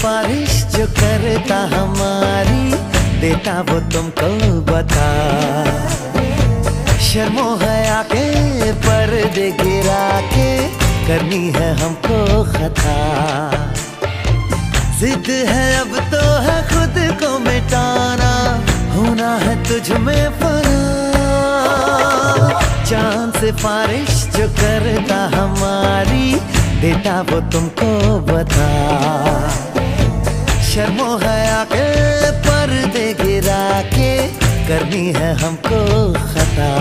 सिफारिश जो करता हमारी, देता वो तुमको बता। शर्मो हया के पर्दे गिरा के करनी है हमको खता। जिद है अब तो है खुद को मिटाना, होना है तुझ में फना। चांद सिफारिश जो करता हमारी, देता वो तुमको बता। शर्मो हया के पर्दे गिरा के करनी है हमको खता।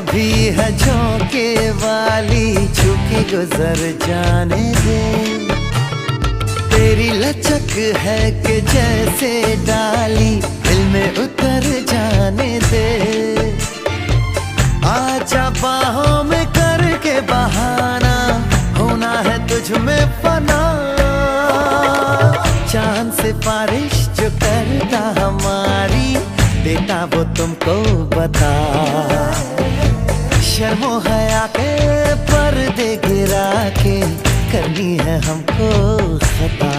भी है झोंके वाली, छुकी गुजर जाने दे। तेरी लचक है कि जैसे डाली, दिल में उतर जाने दे। आजा बाहों में करके बहाना, होना है तुझ में फना। चांद सिफारिश जो करता हमारी, देता वो तुमको बता। शर्मो हया के पर्दे गिरा के करनी है हमको खता।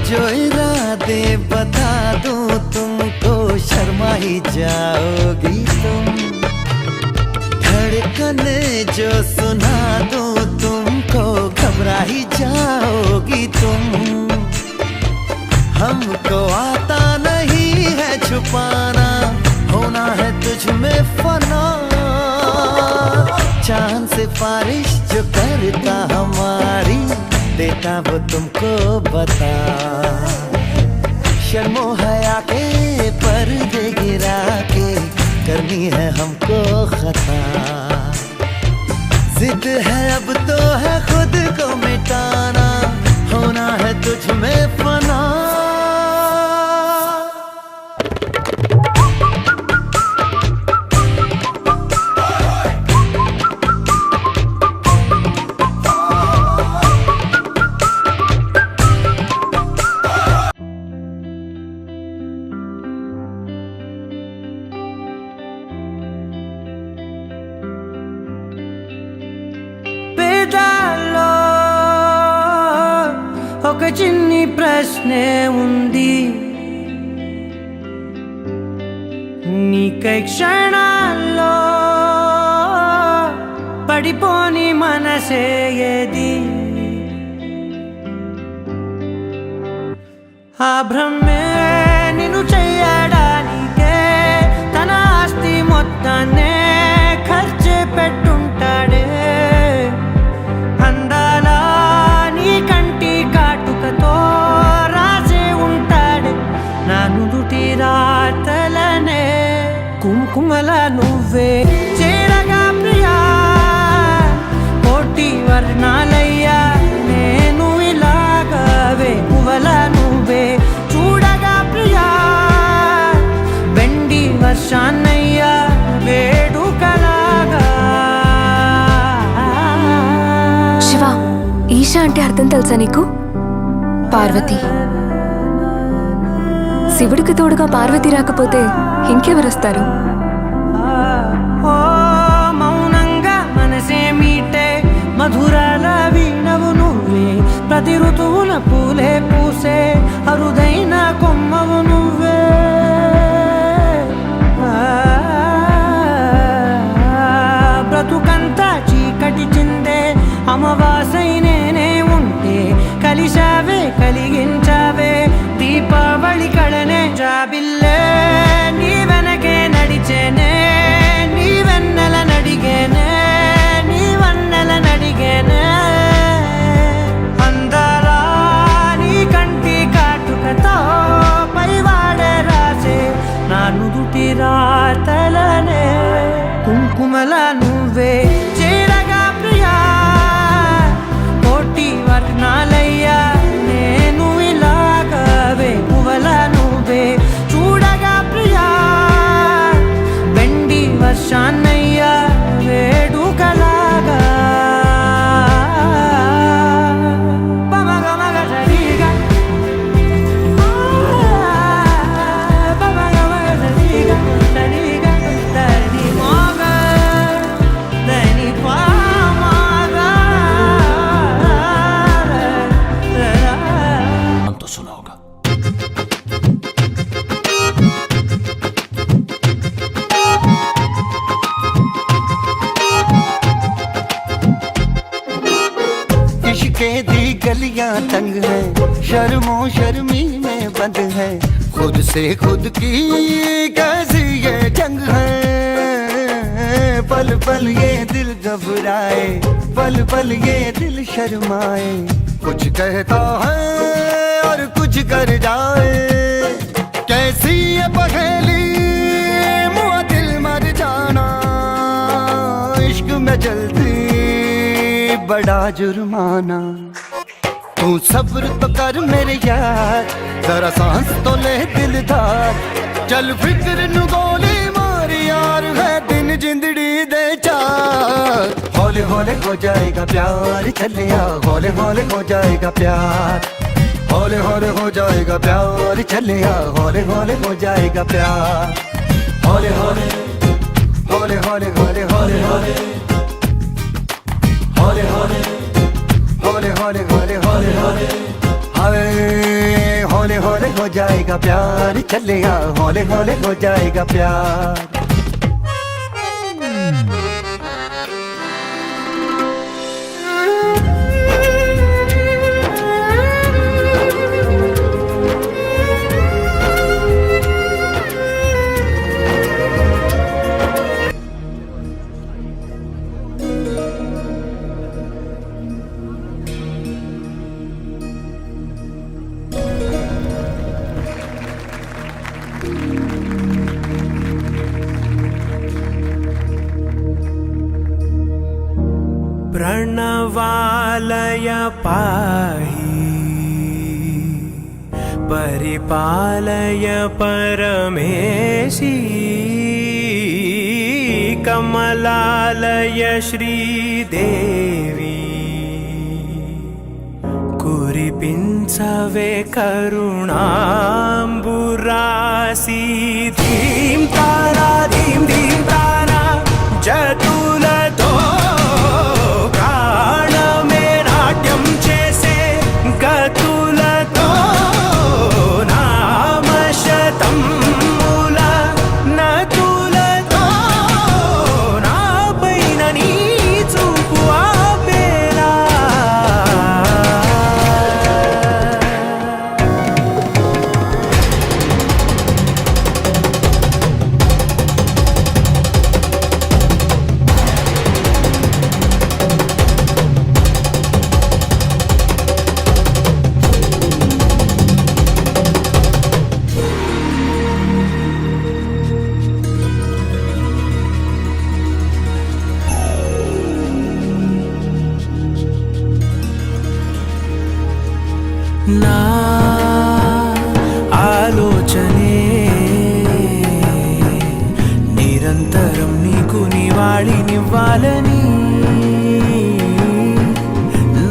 जो इरादे बता दूं तुमको, शर्मा ही जाओगी तुम। धड़कन जो सुना दूं तुमको, घबरा ही जाओगी तुम। हमको आता नहीं है छुपाना, होना है तुझ में फना। चांद सिफारिश जो करता हमारी, देता वो तुमको बता। शर्मो हया के पर्दे गिरा के करनी है हमको खता। जिद है अब तो है खुद को मिटाना, होना है तुझ में फना। ఒక చిన్ని ప్రశ్నే ఉంది, నీకై క్షణాల్లో పడిపోని మనసే ఏది? ఆ భ్రమే నిన్ను చెయ్యడానికే తన ఆస్తి మొత్తాన్నే ఖర్చు పెట్టుంటాడే. అందాల నీ కంటి కాటుకతో రాసే ఉంటాడే నా నుదుటి రాతలనే. కుంకుమల నువ్వే చేరగా ప్రియా, కోటి వర్ణాలయ్యా నేను ఇలాగవే. పువ్వల నువ్వే చూడగా ప్రియా, వెండి వర్షాన్నయ్యా వేడుకలాగా. శివ, ఈశా అంటే అర్థం తెలుసా నీకు? పార్వతి. శివుడికి తోడుగా పార్వతి రాకపోతే ఇంకెవరొస్తారు? మౌనంగా మనసే మీటే మధురాల వీణవు నువ్వే. ప్రతి ఋతువుల పూలే పూసే అరుదైన కొమ్మవు నువ్వే. छेदी गलियां तंग है, शर्मो शर्मी में बंद है, खुद से खुद की कैसी ये जंग है। पल पल ये दिल घबराए, पल पल ये दिल शर्माए, कुछ कहता है और कुछ कर जाए। कैसी ये पहेली मुआ दिल मर जाना, इश्क में जल्दी बड़ा जुर्माना। तू सब्र तो कर मेरे यार, जरा सांस तो ले दिलदार, चल फिक्र नु गोली मार यार, है दिन जिंदड़ी दे चार। हौले हौले हो जाएगा प्यार, चलिया हौले हौले हो जाएगा प्यार, हौले हौले हो जाएगा प्यार, चलिया हौले हौले हो जाएगा प्यार। हौले हौले हौले हौले हौले हौले हौले हौले हौले हौले हौले हौले हौले हौले हाय, हौले हौले हो जाएगा प्यार, चलेगा हौले हौले हो जाएगा प्यार। प्रणवालय पाहि परिपालय परमेशी, कमलालय श्रीदेवी कुरिपिंचवे करुणांबुरासी। धीं तारा धीं धीं तारा जतुलतो గతులతో నామశతముల నతులతో నా పైన నీ చూపు ఆపేలా। నా ఆలోచనే నిరంతరం నీకు నివాళినివ్వాలని,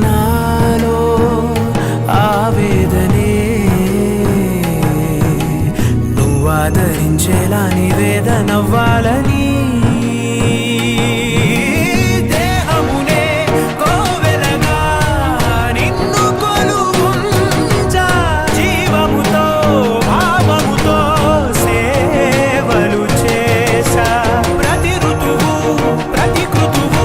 నాలో ఆవేదనే నువ్వు ఆదరించేలా నివేదనవ్వాలని। ప్రతి ఋతువు ప్రతి కృతువు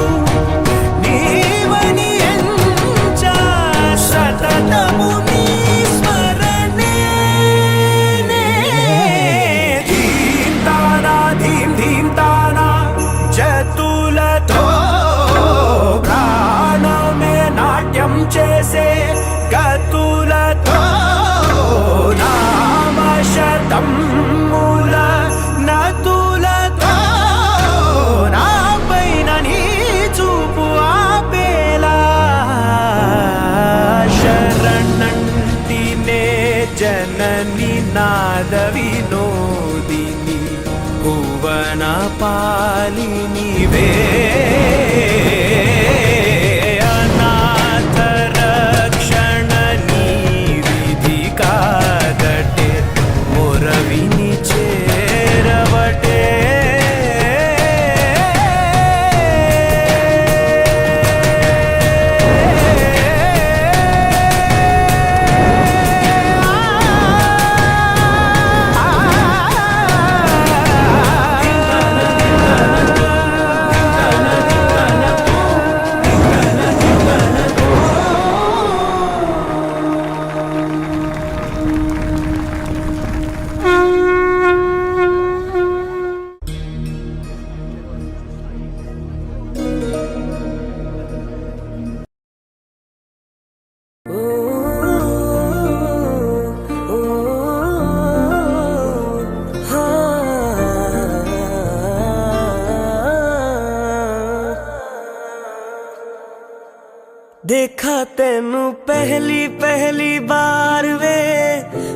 देखा तेनू पहली पहली बार वे,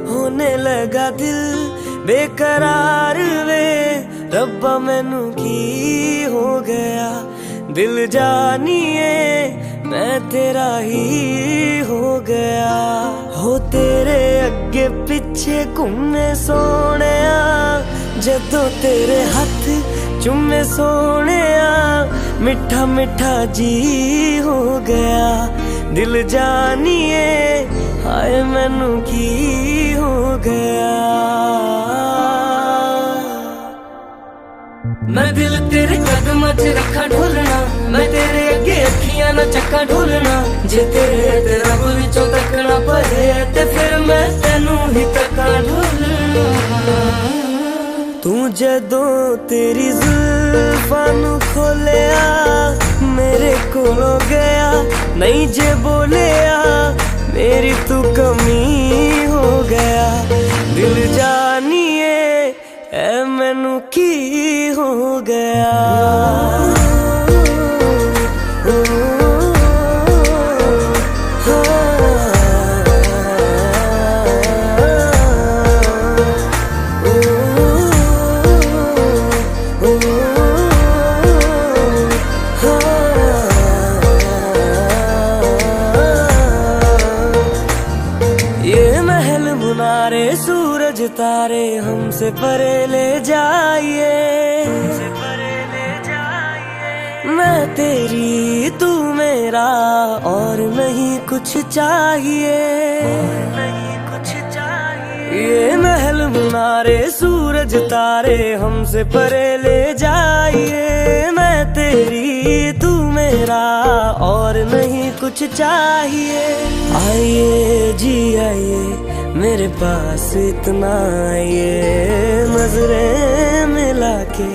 होने लगा दिल बेकरार वे। रब्बा मैनू की हो गया, दिल जानिए मैं तेरा ही हो गया। हो तेरे अगे पिछे घूमे सोने, जदों तेरे हथ चुमे सोने, मिठा मिठा जी हो गया। दिल जानिए हाय मैनू की हो गया। मैं दिल तेरे कदमां च रखा ढोलना, मैं तेरे अगे अखियां ना चक्का ढोलना। जे तेरे रब विचों तकना पए ते फिर मैं तेनू ही तक्का ढोलना। तू जदों तेरी जुल्फां नू खोलिया, मेरे कोलों गया नहीं जे बोलिया, मेरी तू कमी हो गया। दिल जानिए ऐ मैनू की हो गया। सूरज तारे हमसे परे ले जाइए, मैं तेरी तू मेरा और नहीं कुछ चाहिए। ये महल मुनारे सूरज तारे हमसे परे ले जाइए, मैं तेरी तू मेरा और नहीं कुछ चाहिए। आइए जी आइए मेरे पास इतना आइए, नजरें मिला के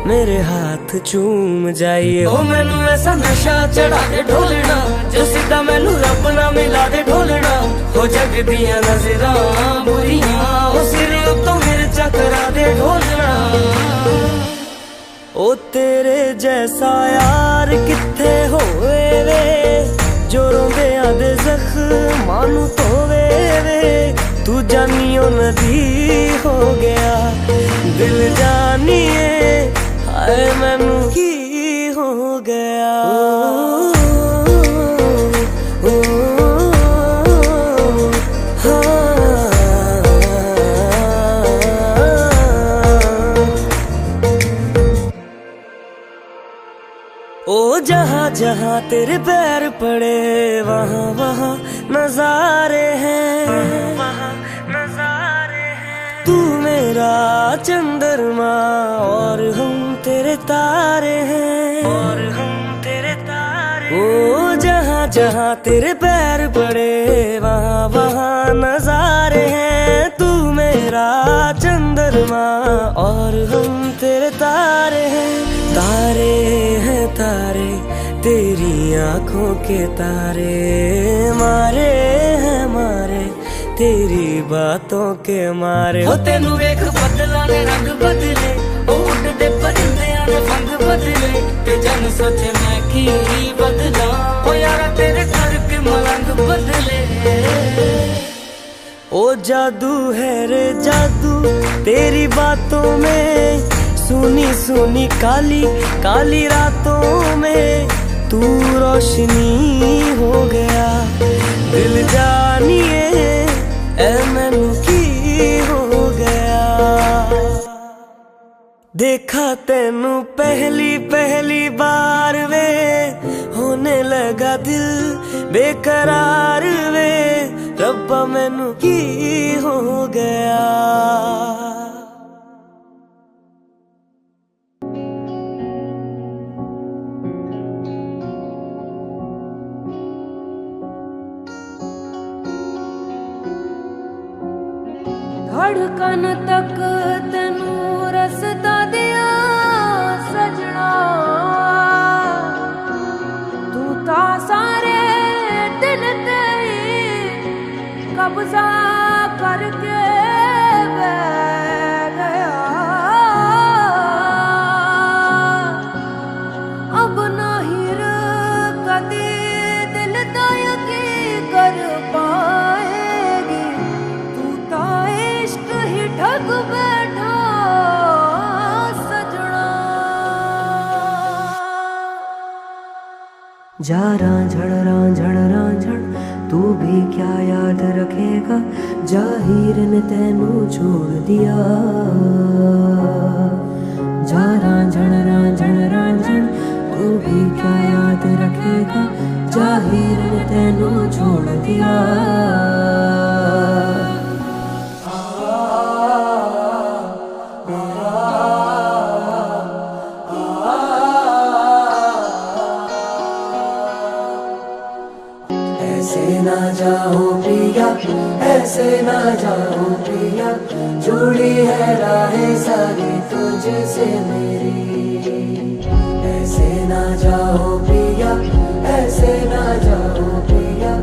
मेरे हाथ चूम जाइए। ओ मैनू ऐसा नशा चढ़ा दे ढोलना, जो सीधा मैनू रब ना मिला दे ढोलना। हो जग दियां नजरां बुरियां, ओ सिर तो मेरे चकरा दे ढोलना। ओ तेरे जैसा यार किथे होए वे, जो रोंदे आदे जख्मां नू धोवे वे। तू जानियो नदी हो गया, दिल जानिए हाय मैनू की हो गया। ओ जहाँ जहाँ तेरे पैर पड़े, वहाँ वहाँ नजारे हैं, वहाँ नजारे हैं। तू मेरा चंद्रमा और हम तेरे तारे हैं, और हम तेरे तारे। ओ जहाँ जहाँ तेरे पैर पड़े, वहाँ वहाँ नजारे हैं। तू मेरा चंद्रमा और हम तेरे तारे हैं। तारे हैं तारे तेरी आंखों के तारे, मारे हैं मारे तेरी बातों के मारे। हो तेनू वेख बदला ने रंग बदले, ओ उड़दे परिंदियां ने फंग बदले। ते जन सोचे मैं की बदला, ओ यारा तेरे करके मलंग बदले। ओ जादू है रे जादू तेरी बातों में, सुनी सुनी काली काली रातों में तू रोशनी हो गया। दिल जानिए ऐ मैनू की हो गया। देखा तेनू पहली पहली बार वे, होने लगा दिल बेकरार वे। रब्बा मैनू की हो गया। धड़कन तक तेनू रसता दिया सजना, तू ता सारे दिल ते कब्जा करके बैठ गया। अब नहीं कदी दिल दा जा रांझण तू भी क्या याद रखेगा, जाहिर ने तेनू छोड़ दिया। जा रांझण तू भी क्या याद रखेगा, जाहिर ने तेनू छोड़ दिया। ऐसे ना जाओ पिया, ऐसे ना जाओ पिया, जुड़ी है राहें सारी तुझसे मेरी। ऐसे ना जाओ पिया, ऐसे ना जाओ पिया,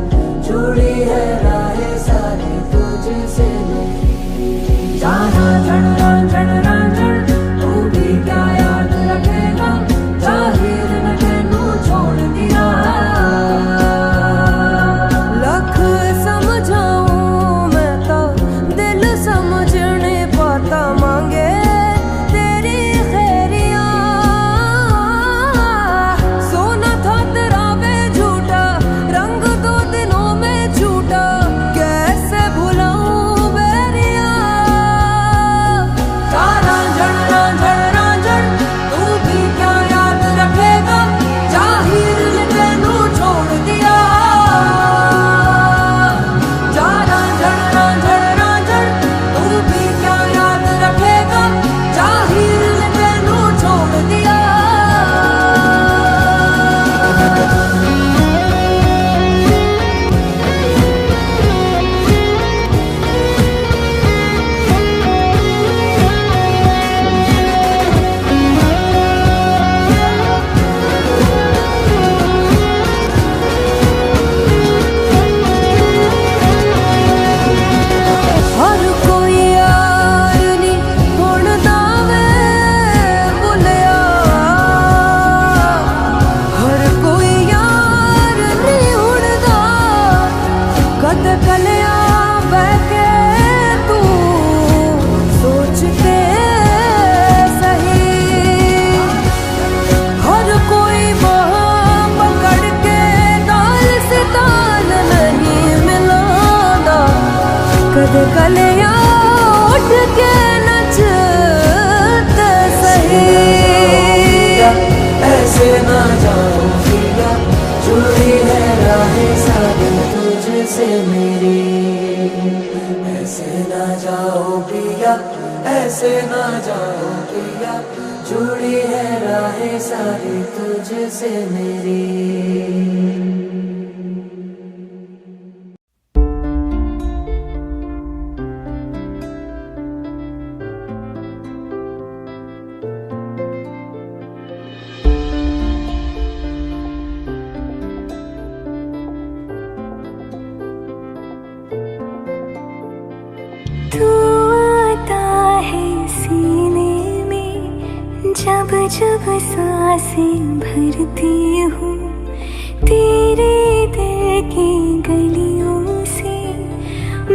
जुड़ी है राहें सारी तुझसे मेरी। जा रांझण तू भी क्या याद रखेगा, जाहिर ने तेनू छोड़ दिया। कलिया उठ के नचते सही। ऐसे ना जाओ पिया, जुड़ी है राहें सारी तुझसे मेरी। ऐसे ना जाओ पिया, ऐसे ना जाओ पिया, जुड़ी है राहें सारी तुझसे मेरी। जब जब सांसें भरती हूँ, तेरे दिल की गलियों से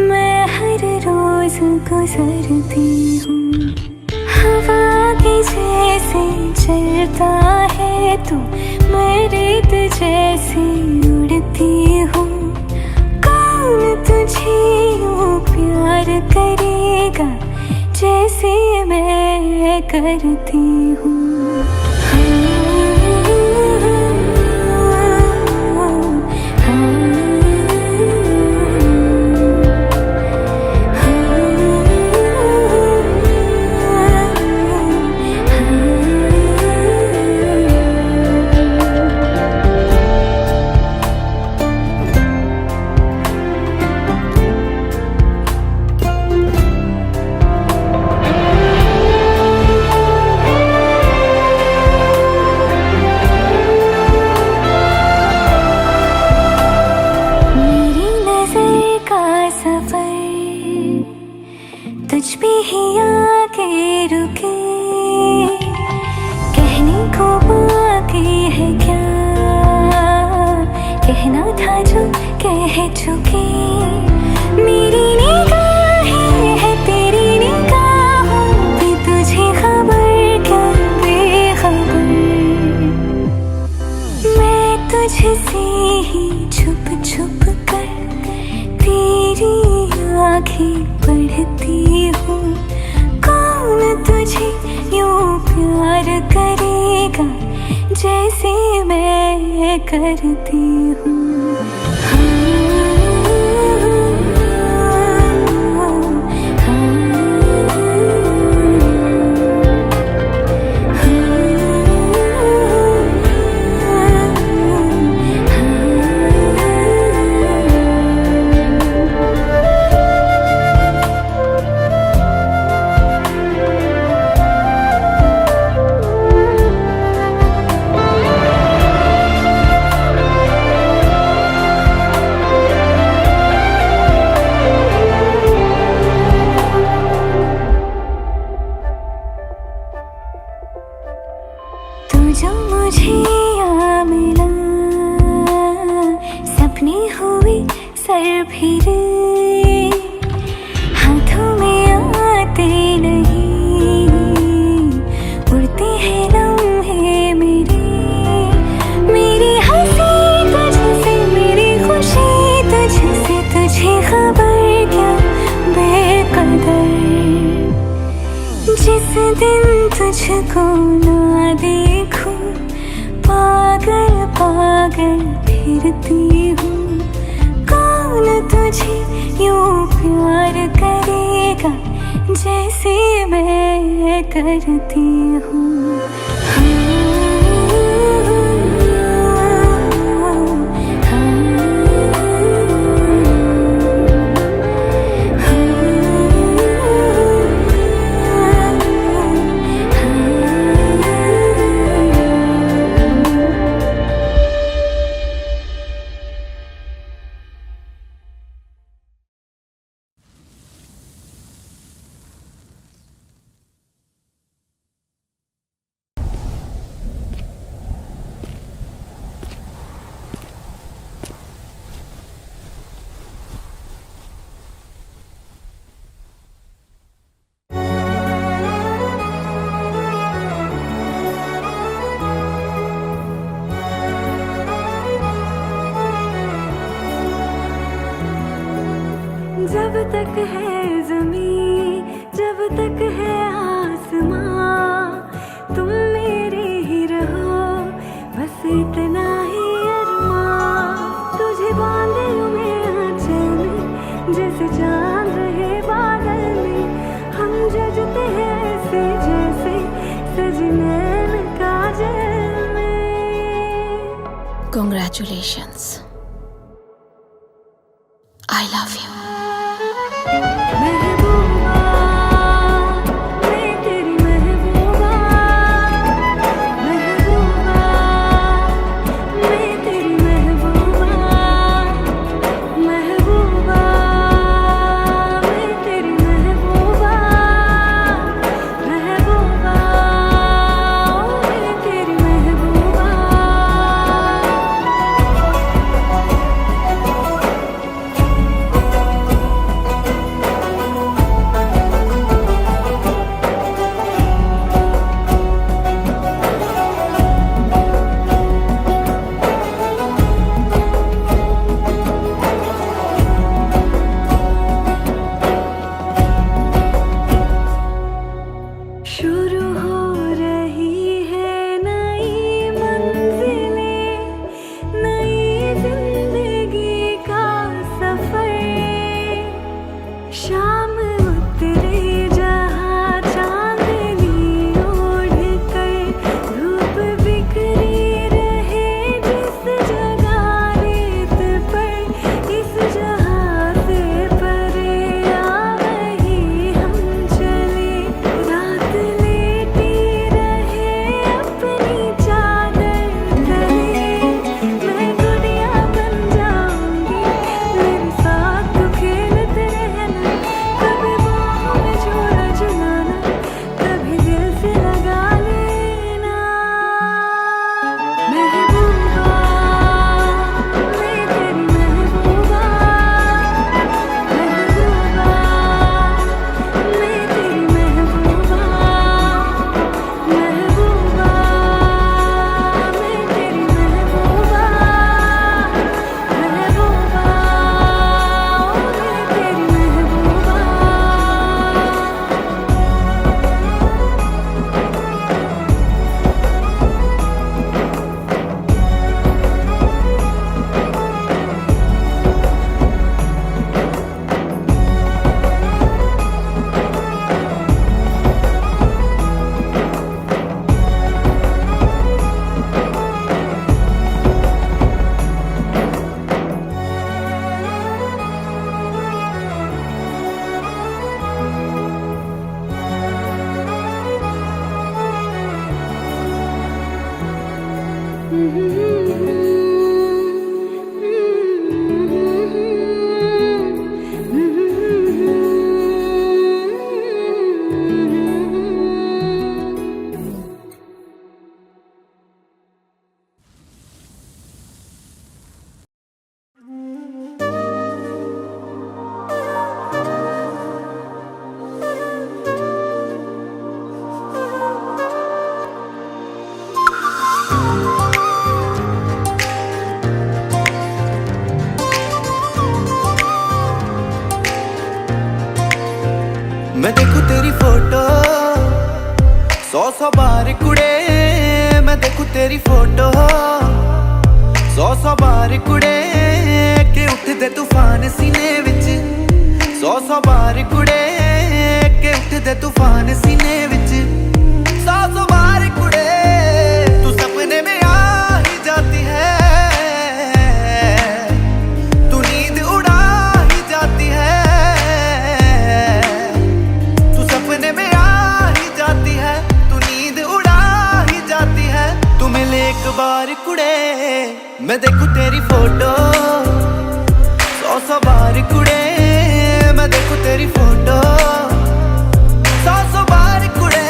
मैं हर रोज गुजरती हूँ। हवा के जैसे चलता है तू, मैं रेत जैसे उड़ती हूँ। कौन तुझे यूँ प्यार करेगा जैसे मैं करती हूँ। तुझ पे ही आके रुके, कहने को बाकी है क्या, कहना था जो कह चुके। मेरी निगाहें है तेरी निगाहों पे, तुझे खबर क्या बेखबर। मैं तुझसे ही पढ़ती हूँ। कौन तुझे यूं प्यार करेगा जैसे मैं करती हूँ। जो मुझे यहाँ मिला सपने हुए सर फिरे, हाथों में आते नहीं, उड़ते हैं लम्हे मेरे। मेरी हंसी तुझसे, मेरी खुशी तुझसे, तुझे खबर क्या बेकदर। जिस दिन तुझको ना देखूं पागल पागल फिरती हूँ। कौन तुझे यूं प्यार करेगा जैसे मैं करती हूँ। जब तक है ज़मीं, जब तक है आसमां, तुम मेरे ही रहो, बस इतना ही अरमां। तुझे बांधे लूं मैं आंचल में, जैसे चांद रहे बादल में। हम जजते हैं ऐसे जैसे सजनैन काजल में। Congratulations. I love you. महबूबा मैं तेरी महबूबा, महबूबा मैं तेरी महबूबा, महबूबा मैं तेरी महबूबा, महबूबा मैं तेरी महबूबा। मैं देखूं तेरी फोटो 100 बार कुड़े मैं देखूं तेरी फोटो 100 बार कुड़े के उठदे तूफान सीने विच 100 बार कुड़े के उठदे तूफान सीने विच 100 बार कुड़े तू सपने में आ ही जाती है तू नींद उड़ा ही जाती है तू सपने में आ ही जाती है तू नींद उड़ा ही जाती है तू मिले एक बार कुड़े मैं देखूं तेरी फोटो 100 बार कुड़े मैं देखूं तेरी फोटो 100 बार कुड़े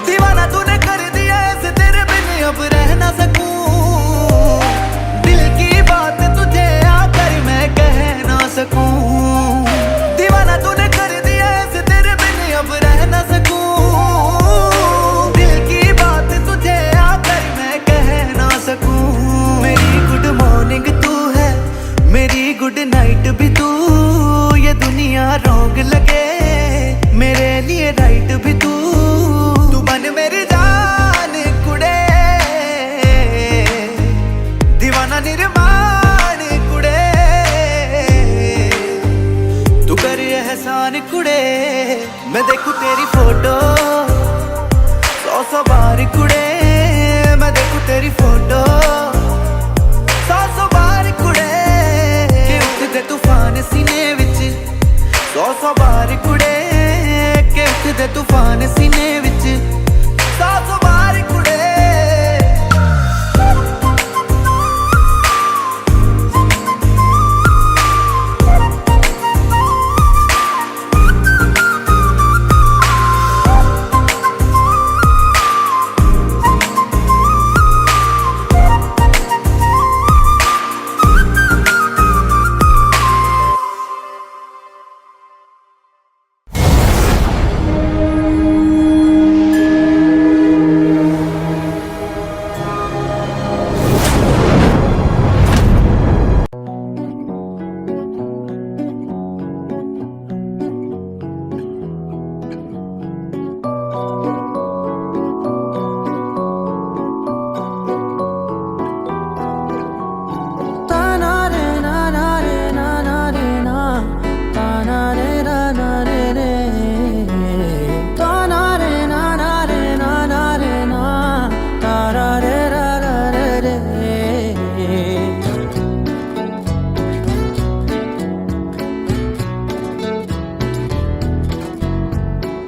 दीवाना तूने कर दिया ऐसे तेरे बिन अब रह ना सकूं दिल की बात तुझे आकर मैं कह ना सकूं दीवाना तूने कर दिया ऐसे तेरे बिन अब रह ना सकूं दिल की बात तुझे आकर मैं कह ना सकूं मेरी गुड मॉर्निंग तू है मेरी गुड नाइट भी तू ये दुनिया रॉन्ग लगे मेरे लिए राइट भी तू तू बन मेरी जान कुड़े दीवाना निर्माण कुड़े तू कर एहसान कुड़े मैं देखूं तेरी फोटो 100 बार कुड़े मैं देखूं तेरी फोटो 100 बार कुड़े के उठदे तूफान सीने विच 100 बार कुड़े के उठदे तूफान सीने विच 100 बार कुड़े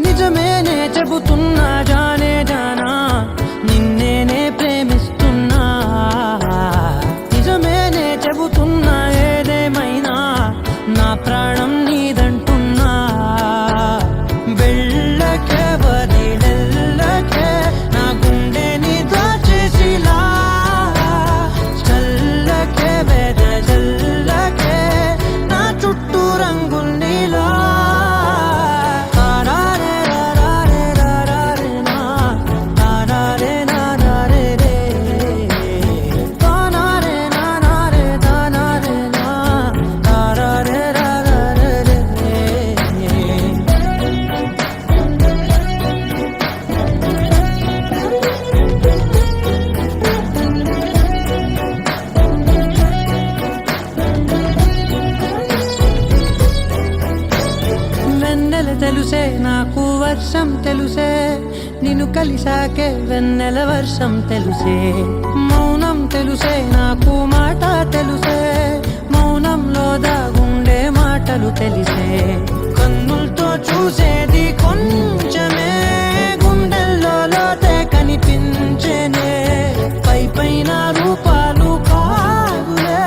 నిజమేనే చెబుతున్నా జానే జానా నిన్నేనే ప్రేమిస్తున్నా నిజమేనే చెబుతున్నా ఏదేమైనా నా ప్రాణం నీదంటున్నా వెళ్ళకే వదిలెళ్ళకే నా గుండెని దాచేసిలా చల్లకే వెదజల్లకే నా చుట్టూ రంగుల్నిలా తెలుసే నాకు వర్షం తెలుసే నిన్ను కలిసాకే వెన్నెల వర్షం తెలుసే మౌనం తెలుసే నాకు మాట తెలుసే మౌనంలో దాగుండే మాటలు తెలిసే కన్నులతో చూసేది కొంచెమే గుండెల్లో లోతే కనిపించేనే పై పైన రూపాలు కాదులే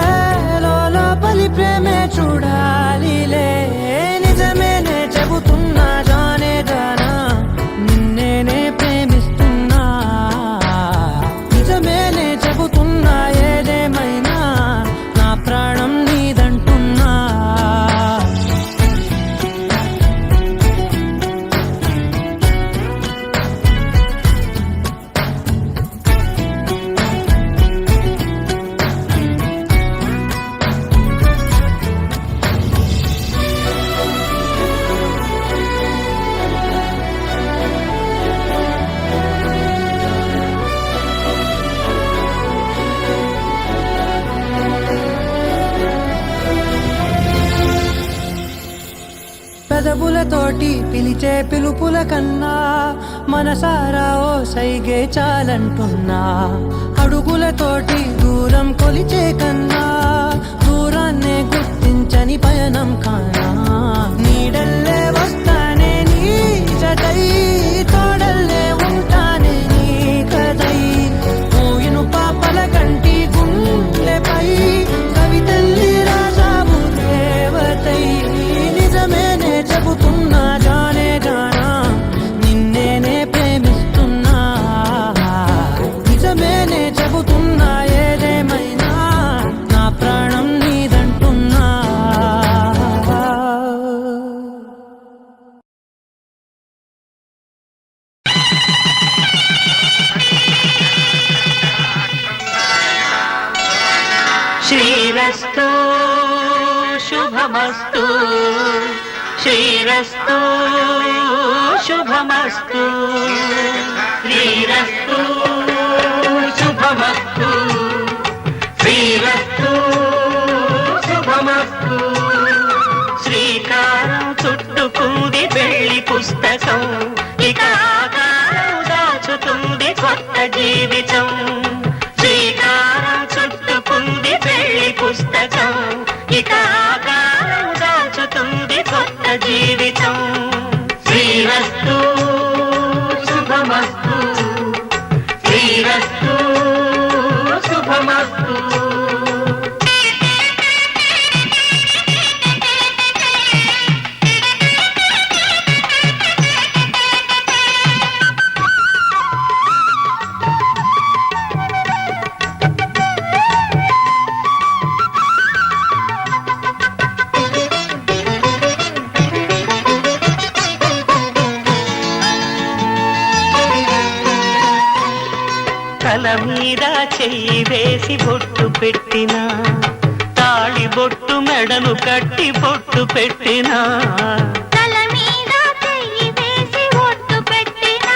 లోపలి ప్రేమే చూడాలిలే నిజమేనే చెబుతున్నా జానే జానా నిన్నేనే ప్రేమిస్తున్నా నిజమేనే చెబుతున్నా ఏదేమైనా నా తోటి పిలిచే పిలుపుల కన్నా మనసారా ఓ సైగే చాలంటున్నా. అడుగులతోటి దూరం కొలిచే కన్నా దూరాన్నే గుర్తించని పయనం కానా. నీడల్లే వస్తానే నీ జతై, తోడల్లే ఉంటానే నీ కదై. పోయిను పాపల కంటి గుండెపై కవితల్లి రాసావు దేవతై. నిజమేనే చెబుతున్నా జానే జానా, నిన్నేనే ప్రేమిస్తున్నా. నిజమేనే చెబుతున్నా ఏదేమైనా నా ప్రాణం నీదంటున్నా. శ్రీరస్తు శుభమస్తు, శ్రీరస్తు శుభమస్తు, శ్రీరస్తు శుభమస్తు, శ్రీరస్తు శుభమస్తు. శ్రీకారం చుట్టుకుంది పెళ్లి పుస్తకం, ఇక ఆకారం దాచుతుంది కొత్త జీవితం. శ్రీకారం చుట్టుకుంది పెళ్లి పుస్తకం, ఇక ఆకారం దాచుతుంది కొత్త జీవితం. శ్రీరస్తు శుభమస్తు, శ్రీరస్తు శుభమస్తు. తల మీద చెయ్యి వేసి బొట్టు పెట్టినా, తాళి బొట్టు మెడను కట్టి బొట్టు పెట్టినా. తల మీద చెయ్యి వేసి బొట్టు పెట్టినా,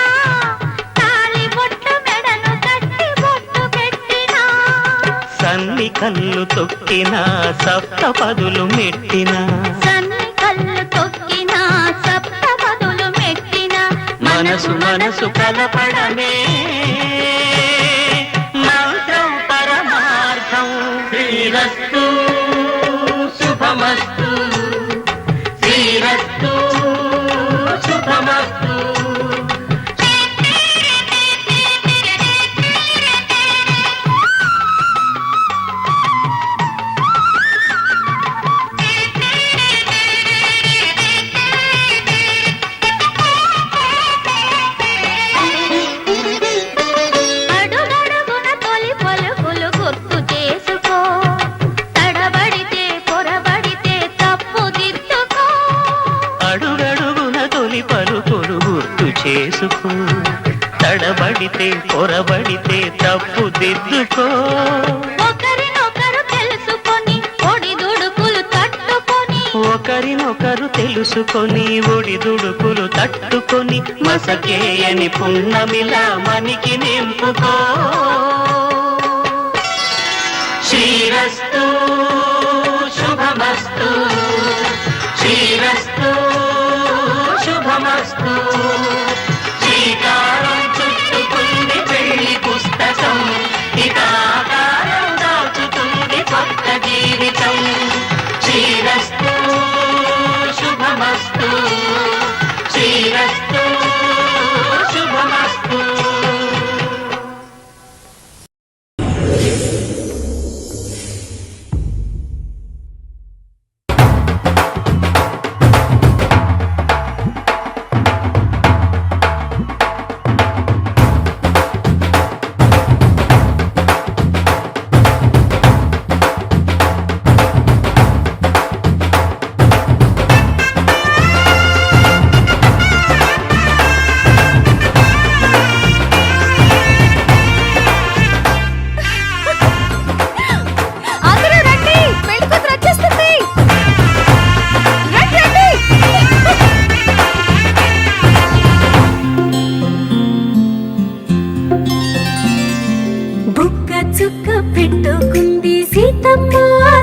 తాళి బొట్టు మెడను కట్టి బొట్టు పెట్టినా. సన్ని కళ్ళు తొక్కినా, సప్త పదులు మెట్టినా. సన్ని కళ్ళు తొక్కినా, సప్త పదులు మెట్టినా. మనసు మనసు కలపడమే మంత్రం పరమార్థం. శ్రీరస్తు శుభమస్తు, శ్రీరస్తు శుభమస్తు. అడుగడుగున తొలి పలుకులు గుర్తు చేసుకో, తడబడితే పొరబడితే తప్పు దిద్దుకో. అడుగడుగున తొలి పలుకులు గుర్తు చేసుకో, తడబడితే పొరబడితే తప్పు దిద్దుకో. ఒకరినొకరు తెలుసుకొని ఒడిదుడుకులు తట్టుకొని, ఒకరినొకరు తెలుసుకొని ఒడిదుడుకులు తట్టుకొని మసకేయని పున్నమిలా మనికి నింపుకో. శ్రీరస్తు శుభమస్తు, శ్రీరస్తు శుభమస్తు. శ్రీకారం చుట్టుకుంది పెళ్లి పుస్తకం, ఇక ఆకారం దాచుతుంది కొత్త జీవితం. శ్రీరస్తు శుభమస్తు, శ్రీరస్తు శుభమస్తు.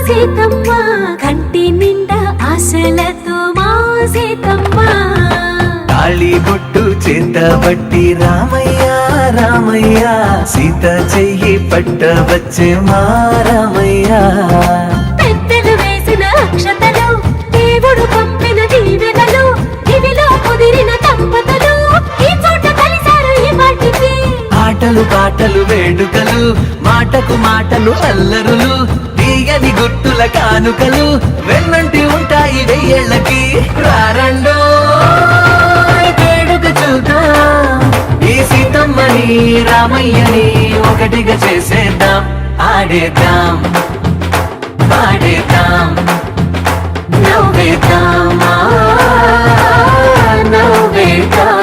సీతమ్మ కంటి నిండా ఆశలతో మా సీతమ్మ తాళి బొట్టు చేతబట్టి రామయ్య రామయ్య సీత చెయ్యి పట్టవచ్చే మా రామయ్య పెద్దలు వేసిన అక్షతలు దేవుడు పంపిన దీవెనలు ఇవిలో కుదిరిన దంపతులు ఈ చోట కలిశారు ఈ వాటికి ఆటలు పాటలు వేడుకలు మాటకు మాటలు అల్లరులు తీయని గుట్టుల కానుకలు వెన్నంటి ఉంటాయి వెయ్యేళ్ళకి రారండో వేడుక చూద్దాం ఈ సీతమ్మని రామయ్యని ఒకటిగా చేసేద్దాం ఆడేద్దాం పాడేద్దాం నవ్వేద్దాం నవ్వేద్దాం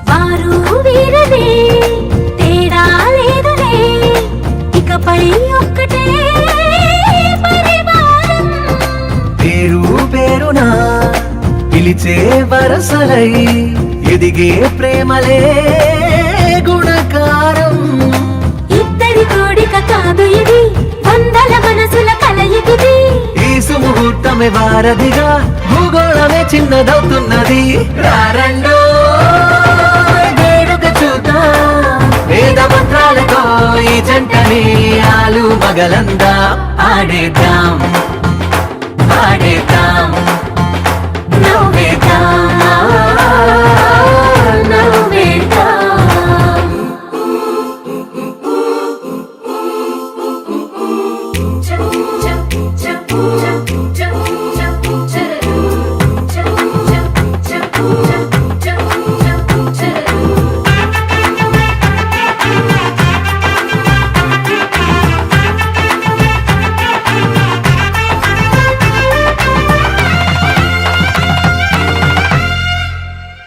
వారు వీరనే తేడా లేదులే ఇకపై ఒక్కటే పరివారం పేరు పేరునా పిలిచే వరసలై ఎదిగే ప్రేమలే గుణకారం ఇద్దరి కోడిక కాదు ఇది వందల మనసుల కలయికిది ఈ సుముహూర్తమే వారధిగా భూగోళమే చిన్నదవుతున్నది రారండో వేడుక చూద్దాం వేద మంత్రాలతో ఈ జంటని ఆలు మగలందా ఆడేద్దాం ఆడేద్దాం నవ్వేద్దాం నవ్వేద్దాం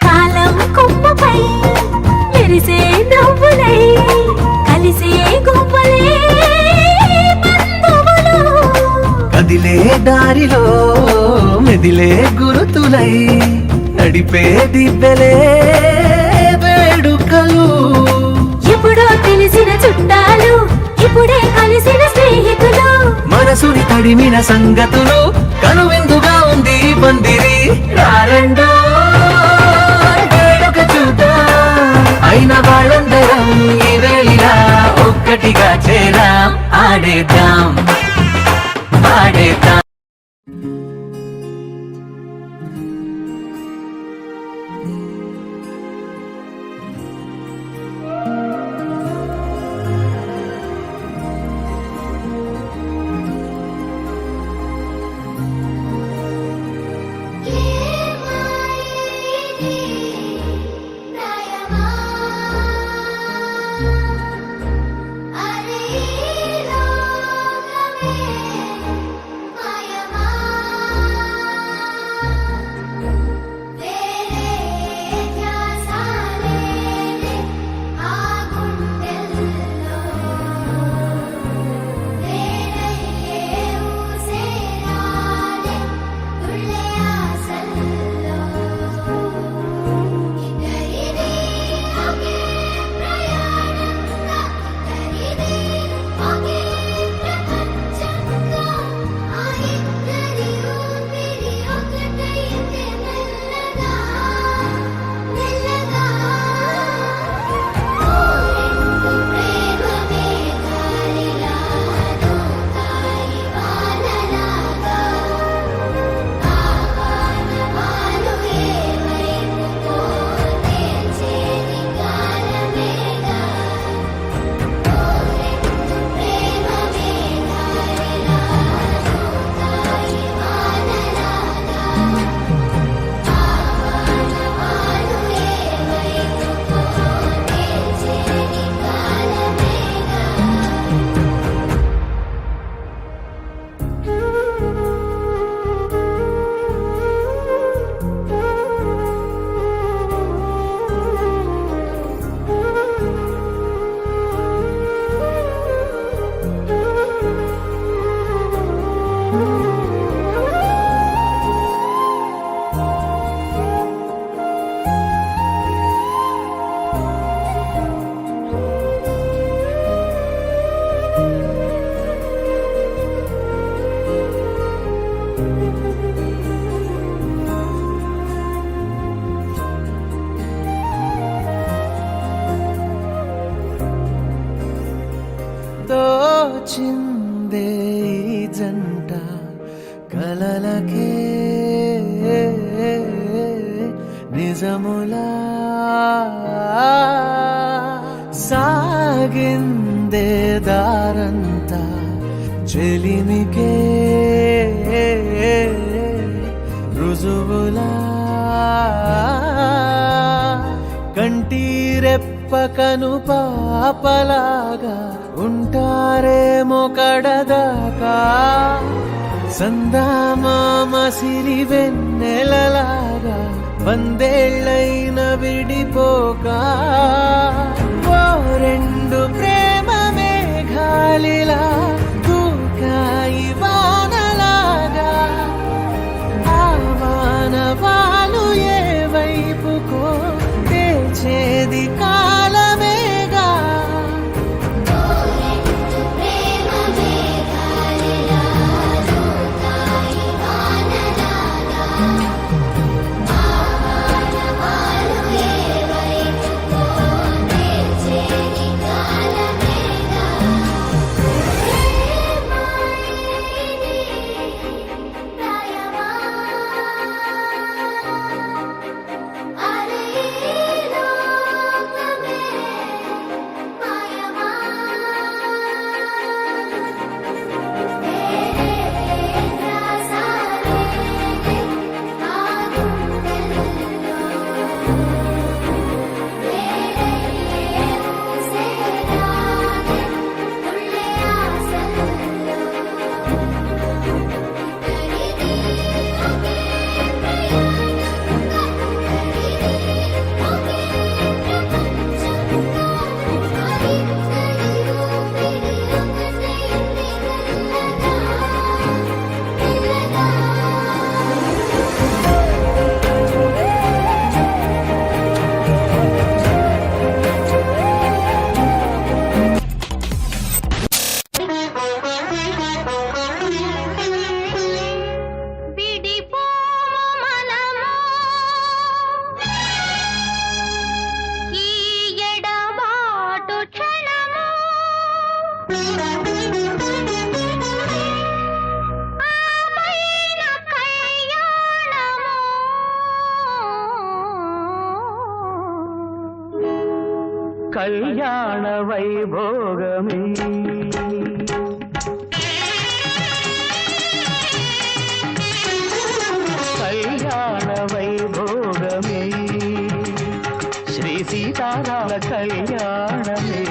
కాలం కొమ్మపై మెరిసే నవ్వులై కలిసే గువ్వలే బంధువులు కదిలే దారిలో మెదిలే గురుతులై నడిపే దిబ్బెలే వేడుకలు ఎప్పుడో తెలిసిన చుట్టాలు ఇప్పుడే కలిసిన స్నేహితులు మనసుని తడిమిన సంగతులు కనువిందుగా ఉంది ఈ పందిరి రారండో వేడుక చూద్దాం అయిన వాళ్ళందరం ఈ వేళ ఒక్కటిగా చేరాం ఆడేద్దాం ఆడేద్దాం అరే లోకమే వచ్చిందే ఈ జంట కలలకే నిజములా సాగిందే దారంతా చెలిమికే రుజువులా కంటిరెప్పకను పాపలాగా ఉంటారేమో కడదాకా సందామామ సిరి వెన్నెలలాగా వందేళ్ళైన విడిపోక ఓ రెండు ప్రేమ మేఘాలిలా దూకాయి వానలాగా ఆ వానవాలు ఏ వైపుకో తెచేది కాలమేగా కళ్యాణ వైభోగమే కళ్యాణ వైభోగమే శ్రీ సీతారామ కళ్యాణమే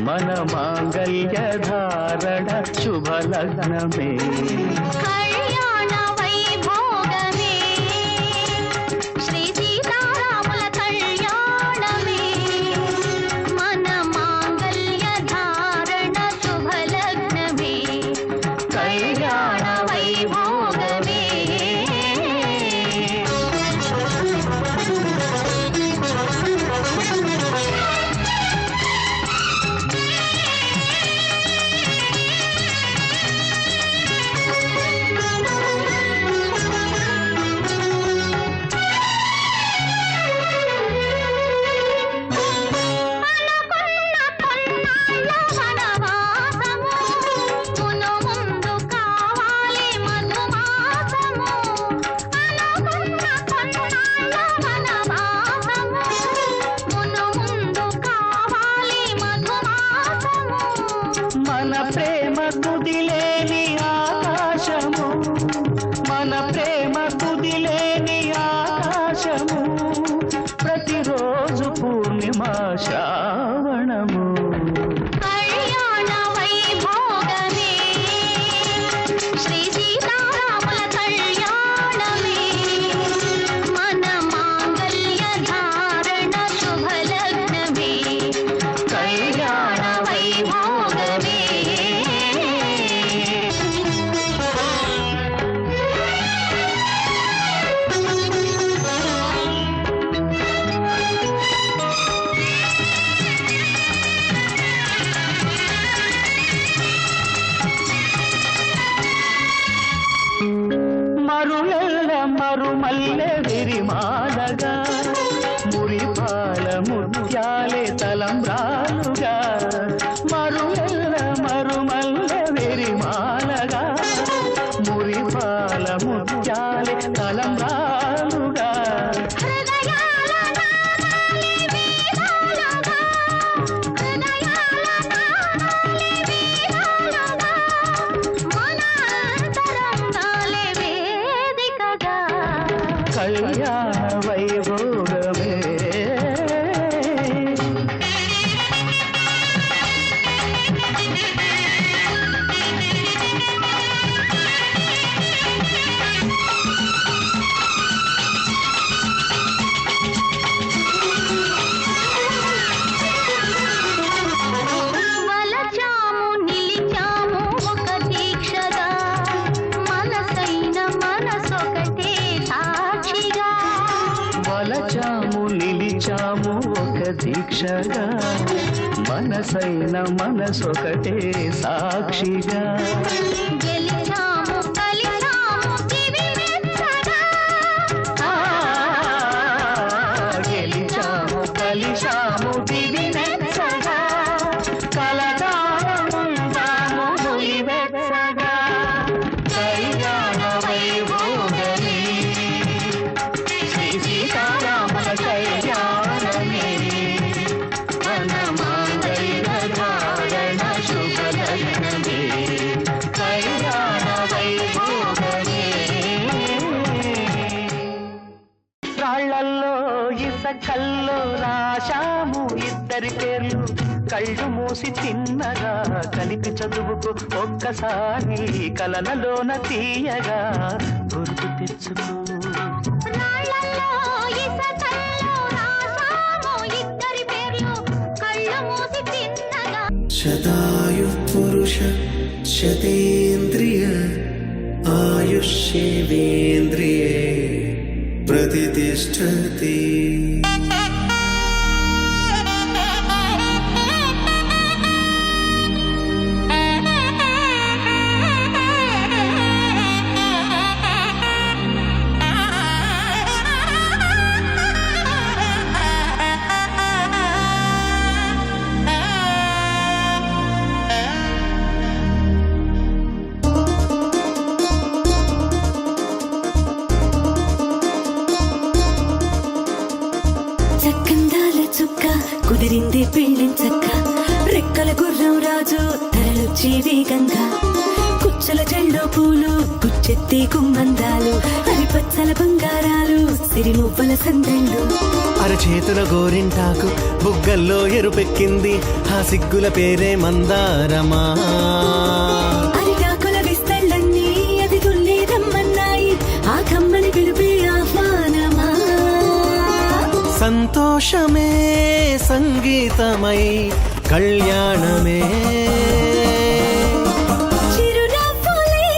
మన మాంగళ్య ధారణ శుభ లగ్నమే కళ్యాణ వైభోగమే శ్రీ సీతారాముల కళ్యాణమే మన మాంగళ్య ధారణ శుభలగ్నమే కళ్యాణ వైభోగమే మన ప్రేమ కుదిలేని ఆకాశము మన ప్రేమ కుదిలేని ఆకాశము ప్రతిరోజు పూర్ణిమ శ్రావణము కళ్యాణ వైభోగమే శ్రీ సీతారాముల కళ్యాణమే మన మాంగళ్య ధారణ శుభలగ్నమే కళ్యాణ వైభోగమే దీక్షగా మనసైన మనసొకటే సాక్షిగా గెలిచాము కలిసాము దివి వెచ్చగా గెలిచాము కలిశాము దివి వెచ్చగా కలకాలముందాము నులి వెచ్చగా కళ్యాణ వైభోగమే శ్రీ సీతారాముల కళ్యాణమే మన మాంగళ్య ధారణ శుభలగ్నమే కళ్యాణ వైభోగమే రాళ్ళల్లో ఇసకల్లో రాశాము ఇద్దరి పేర్లు కళ్ళు మూసి తిన్నగా కలిపి చదువుకు ఒక్కసారి కలనలోన తీయగా గుర్తు తెచ్చుకో రాళ్ళల్లో ఇసకల్లో రాసాము ఇద్దరి పేర్లు కళ్ళు మూసి తిన్నగా శతాయు పురుష శతేంద్రియ ఆయుష్యేంద్రియే ప్రతిష్టతి. చక్కందాల చుక్క కుదిరింది పెళ్ళించక్క రెక్కల గుర్రం రాజు తరలొచ్చి వేగంగా కుచ్చల చెల్లో పూలు కుచ్చెత్తి కుమ్మందాలు అరిపచ్చల బంగారాలు సిరిమువ్వల సందళ్ళు అరచేతుల గోరింటాకు బుగ్గల్లో ఎరుపెక్కింది ఆ సిగ్గుల పేరే మందారమా. అరిటాకుల విస్తళ్ళన్నీ అది తుల్లేదమ్మన్నాయి ఆ కమ్మని పిలిపే ఆహ్వానమా. సంతోషమే సంగీతమై కళ్యాణమే చిరునవ్వులే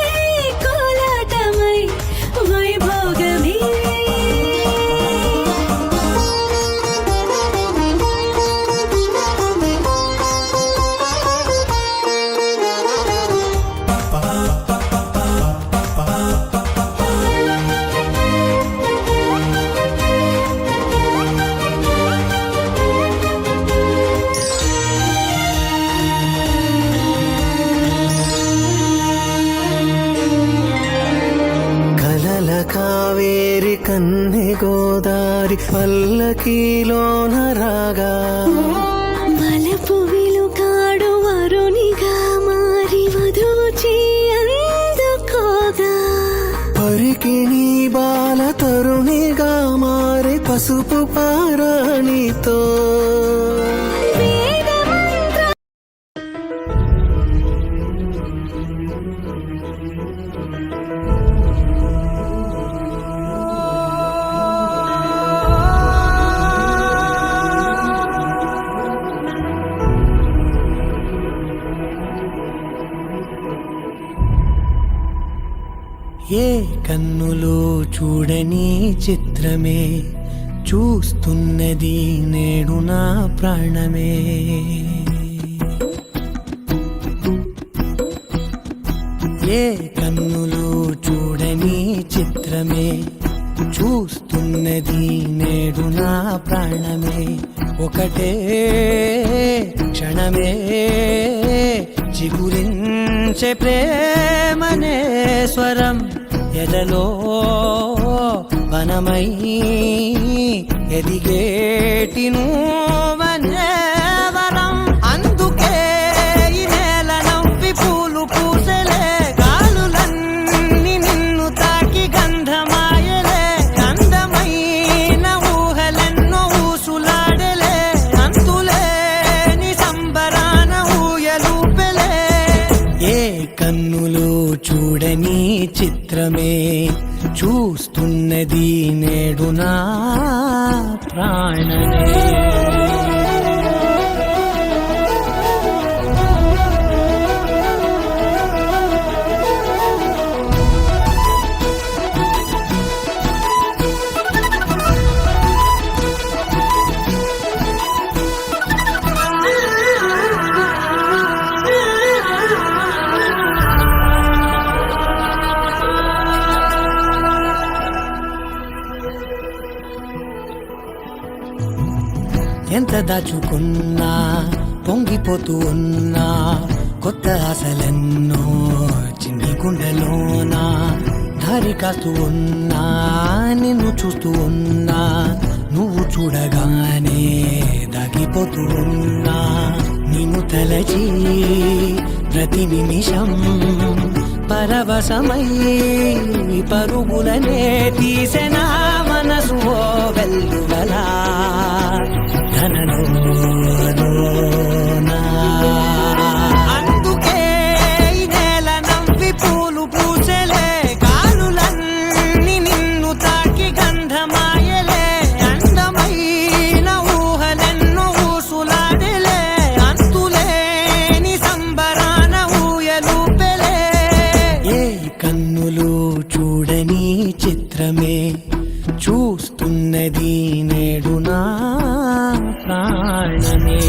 కోలాటమై వైభోగమే. కలల కావేరి కన్నె గోదారి పల్లకీలోన రాగా మలపు విలుకాడు వరునిగా మారి వధూచి అందుకోగా పరికిణి బాల తరుణిగా మారి పసుపు పారాణితో ఏ కన్నులో చూడని చిత్రమే చూస్తున్నది నేడు నా ప్రాణమే. ఏ కన్నులో చూడని చిత్రమే చూస్తున్నది నేడు నా ప్రాణమే. ఒకటే క్షణమే చిగురించే ప్రేమనే స్వరం ఎదలో వనమై ఎదిగేటి నువ్వనే వరం. అందుకే ఈ నేల నవ్వి పూలు పూసలే గాలులన్నీ నిన్ను తాకి గంధమాయలే. అందమైన ఊహలెన్నో ఊసులాడలే అంతులేని సంబరాన ఊయలూపెలే. ఏ కన్నులు చూడని చిత్రమే చూస్తున్నది నేడు నా ప్రాణమే. ఎంత దాచుకున్నా పొంగిపోతూ ఉన్నా కొత్త ఆశలెన్నో చిన్ని గుండెలోనా దారి కాస్తూ ఉన్నా నిన్ను చూస్తూ ఉన్నా నువ్వు చూడగానే దాగిపోతూ ఉన్నా నిన్ను తలచి ప్రతి నిమిషం పరవశమై పరుగులనే తీసెనా మనసు ఓ వెల్లువలా ధనలోనా అందుకే ఈ నేల నవ్వి పూలు పూసెలే కాలులన్నీ నిన్ను తాకి గంధమాయలే అందమైన ఊహలెన్నో ఊసులాడలే అంతులేని సంబరాన ఊయలూపెలే ఏ కన్నులు చూడని చిత్రమే చూస్తున్నది నేడు నా ప్రాణమే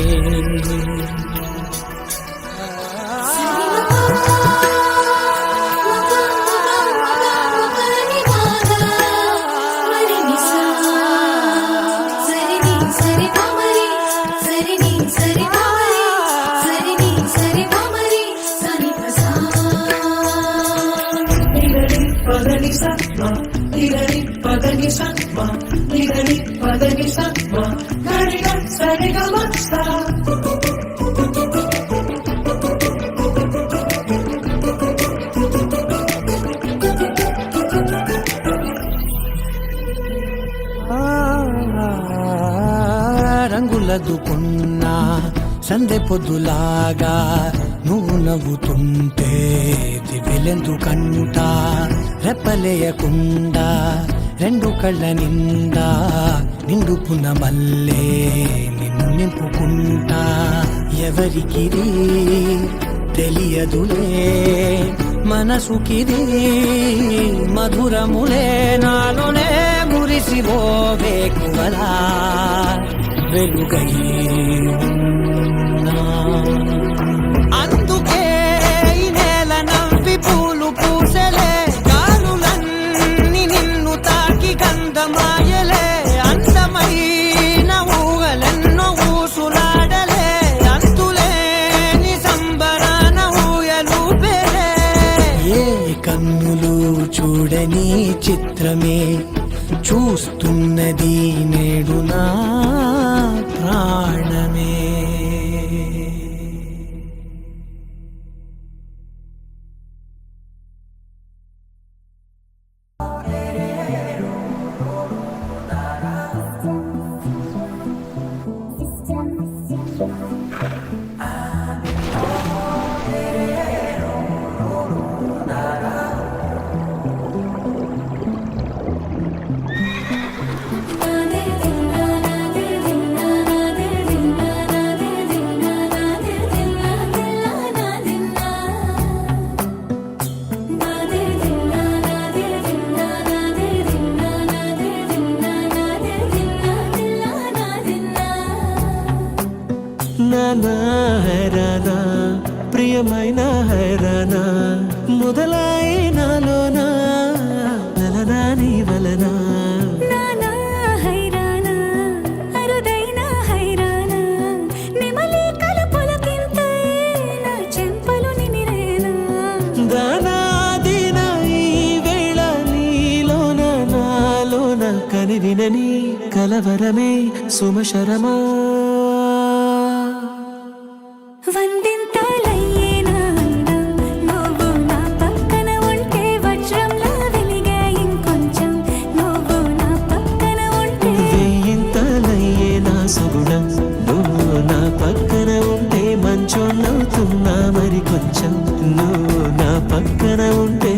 రంగులదుకున్నా సందె పొద్దులాగా నువ్వు నవ్వుతుంటే దివ్యలెందుకంటా రెప్పలేయకుండా రెండు కళ్ళ నిండా నిండుకున్న మల్లే నిన్ను నింపుకుంటా ఎవరికిది తెలియదులే మనసుకిది మధురములే నాలోనే మురిసివో వేకువలా వెలుగై ఉన్నా. అందుకే ఈ నేల నవ్వి పూలు పూసెలే గాలులన్నీ నిన్ను తాకి గంధమాయలే అందమైన ఊహలెన్నో ఊసులాడలే అంతులేని సంబరాన ఊయలూపెలే ఏ కన్నులు చూడని చిత్రమే చూస్తున్నది నేడు నా ప్రాణమే. హైరానా ప్రియమైన హైరానా మొదలై నాలోనా నలనా నీ వలనా నానా హైరానా అరుదైన హైరానా నెమలి కలుపులకింతై నా చెంపలు నిమిరేనా దానాదిన ఈ వేళ నీలోన నాలోన కనివినని కలవరమే సుమశరమా వందింతలయ్యేనా నువ్వు నా పక్కన ఉంటే వజ్రంలా వెలిగే ఇంకొంచెం నువ్వు నా పక్కన ఉంటే వేయింతలయ్యే నా సుగుణం నువ్వు నా పక్కన ఉంటే మంచోళ్ళవుతున్నా మరి కొంచెం నువ్వు నా పక్కన ఉంటే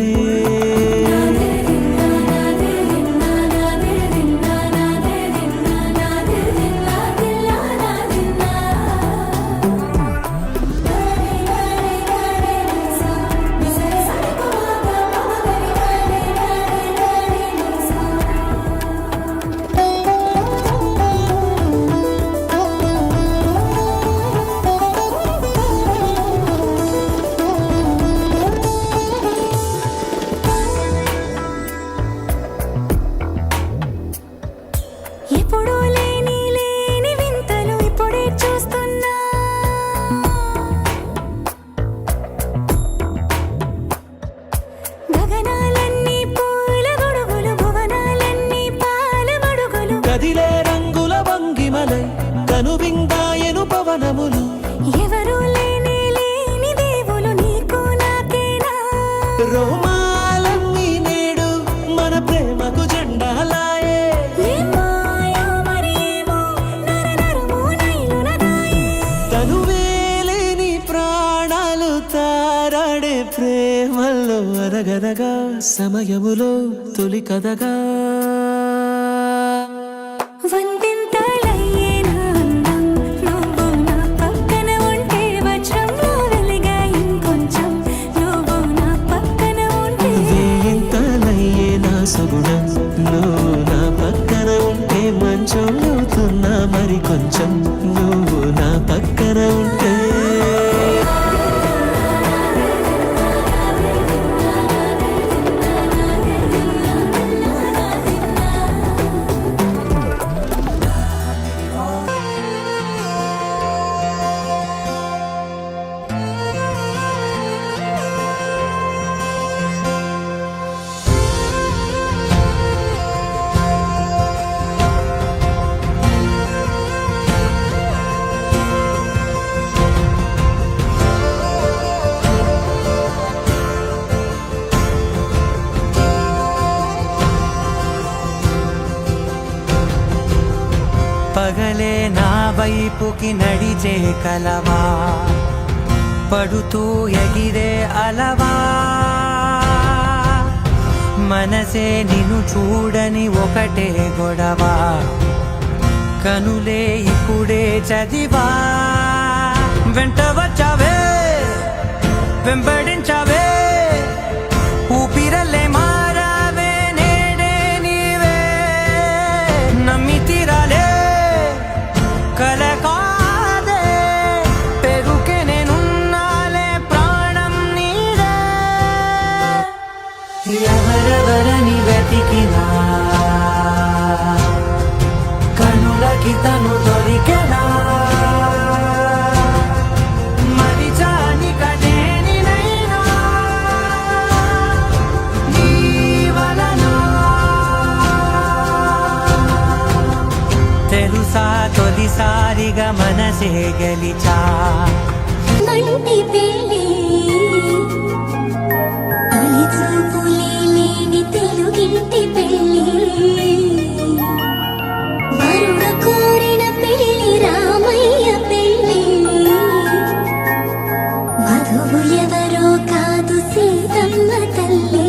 పవనములు ఎవరు లేని లేని దేవులు నీకు నాకేనా రోమాలన్నీ నేడు మన ప్రేమకు జెండాలాయే ఏ మాయో మరి ఏమో నరనరమో నైలున దాయే తనువేలేని ప్రాణాలు తారాడే ప్రేమల్లో అరగరగా సమయములో తొలి కథగా వందింతలయ్యేనా అందం నువ్వు నా పక్కన ఉంటే వజ్రంలో వెలిగా ఇంకొంచెం నువ్వు నా పక్కన ఉంటే వేయింతలయ్యే నా సగుణం నువ్వు నా పక్కన ఉంటే మంచం అవుతున్నా మరి కొంచెం నువ్వు నా పక్కన ఉంటే పగలే నా వైపుకి నడిచే కలవా పడుతూ ఎగిరే అలవా మనసే నిన్ను చూడని ఒకటే గొడవ కనులే ఇప్పుడే చదివా వెంట వచ్చావే వెంబడించావే ఊపిరలే మారావే నేడే నీవే నమ్మి తీరాలే కలకాదే పెరుకే నేనున్నాలే ప్రాణం నీదే ఎవరెవరని వెతికినా కనులకి తను దొరికెనా మరిచాని కటేనినైనా నీ వలన తెలుసా తొలిసారిగా మనసే గెలిచా మంటి పెళ్ళి తొలి చూపులే లేని తెలుగింటి పెళ్ళి వరుణ కోరిన పెళ్ళి రామయ్య పెళ్ళి వధువు ఎవరో కాదు సీతమ్మ తల్లి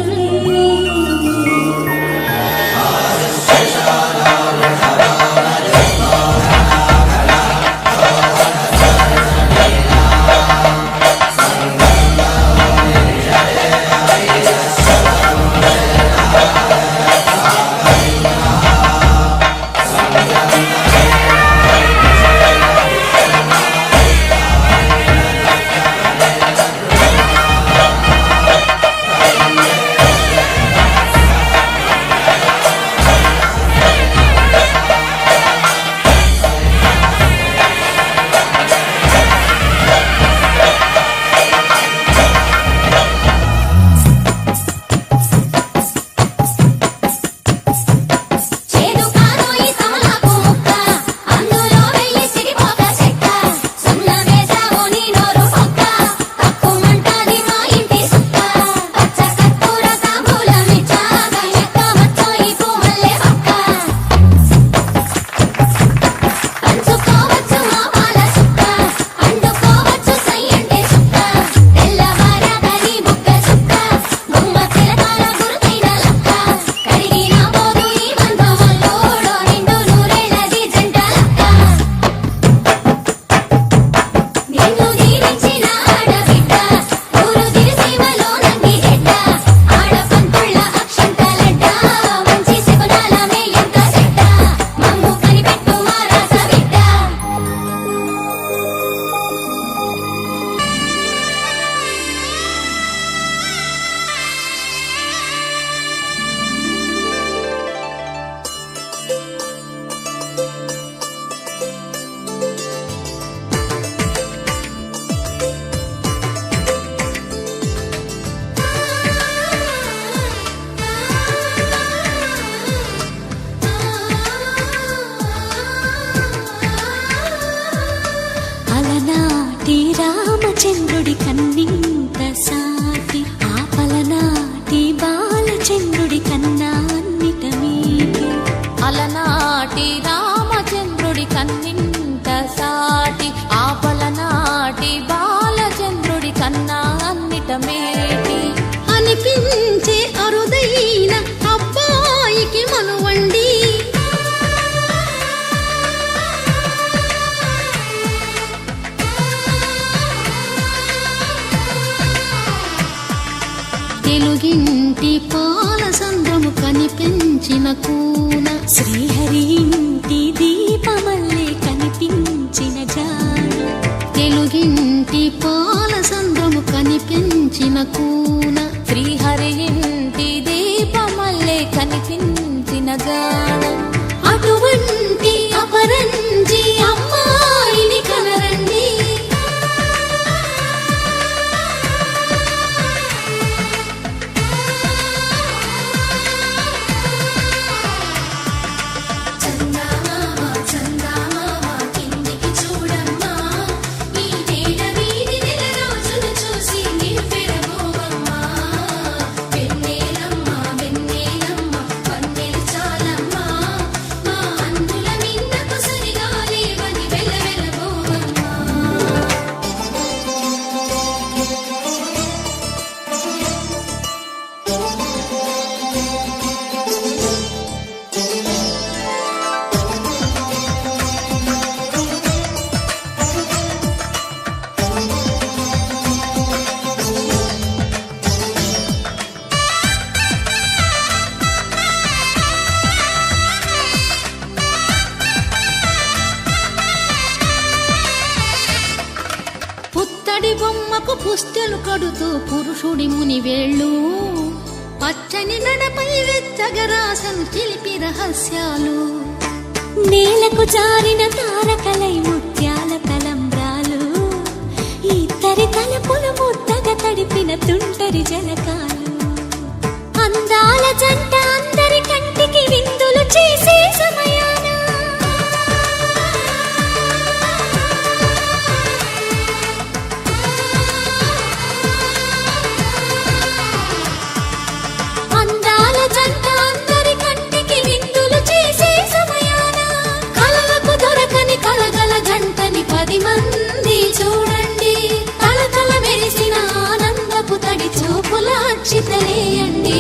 అలనాటి రామచంద్రుడి కన్నింత సాటి ఆపలనాటి బాలచంద్రుడి కన్నా అన్నిట మీటి అలనాటి రామచంద్రుడి కన్నింత సాటి ఆపలనాటి బాలచంద్రుడి కన్నా అన్నిట మేటి అనిపించే అరుదైన అబ్బాయికి మనువండి తెలుగింటి పాల సంద్రము కనిపించిన కూన శ్రీహరి ఇంటి దీపమల్లే కనిపించిన జాడ తెలుగింటి పాల సంద్రము కనిపించిన కూన శ్రీహరి ఇంటి దీపమల్లే కనిపించిన జాడ అటువంటి అపరంజి అమ్మాయిని కనరండి పుత్తడి బొమ్మకు పుస్తెలు కడుతూ పురుషుడి ముని వేళ్ళు పచ్చని నడపై వెచ్చగరాసను చిలిపి రహస్యాలు నేలకు జారిన తారకలై ముత్యాల తలంబ్రాలు ఇద్దరి తలపులు ముద్దగా తడిపిన తుంటరి జలకాలు అందాల జంట అందరి కంటికి విందులు చేసే సమయాన అందాల జంట అందరి కంటికి విందులు చేసే సమయాన కలలకు దొరకని కలగల జంటని 10 మంది చూడండి తలతల మెరిసిన ఆనందపు తడి చూపుల అక్షితలేయండి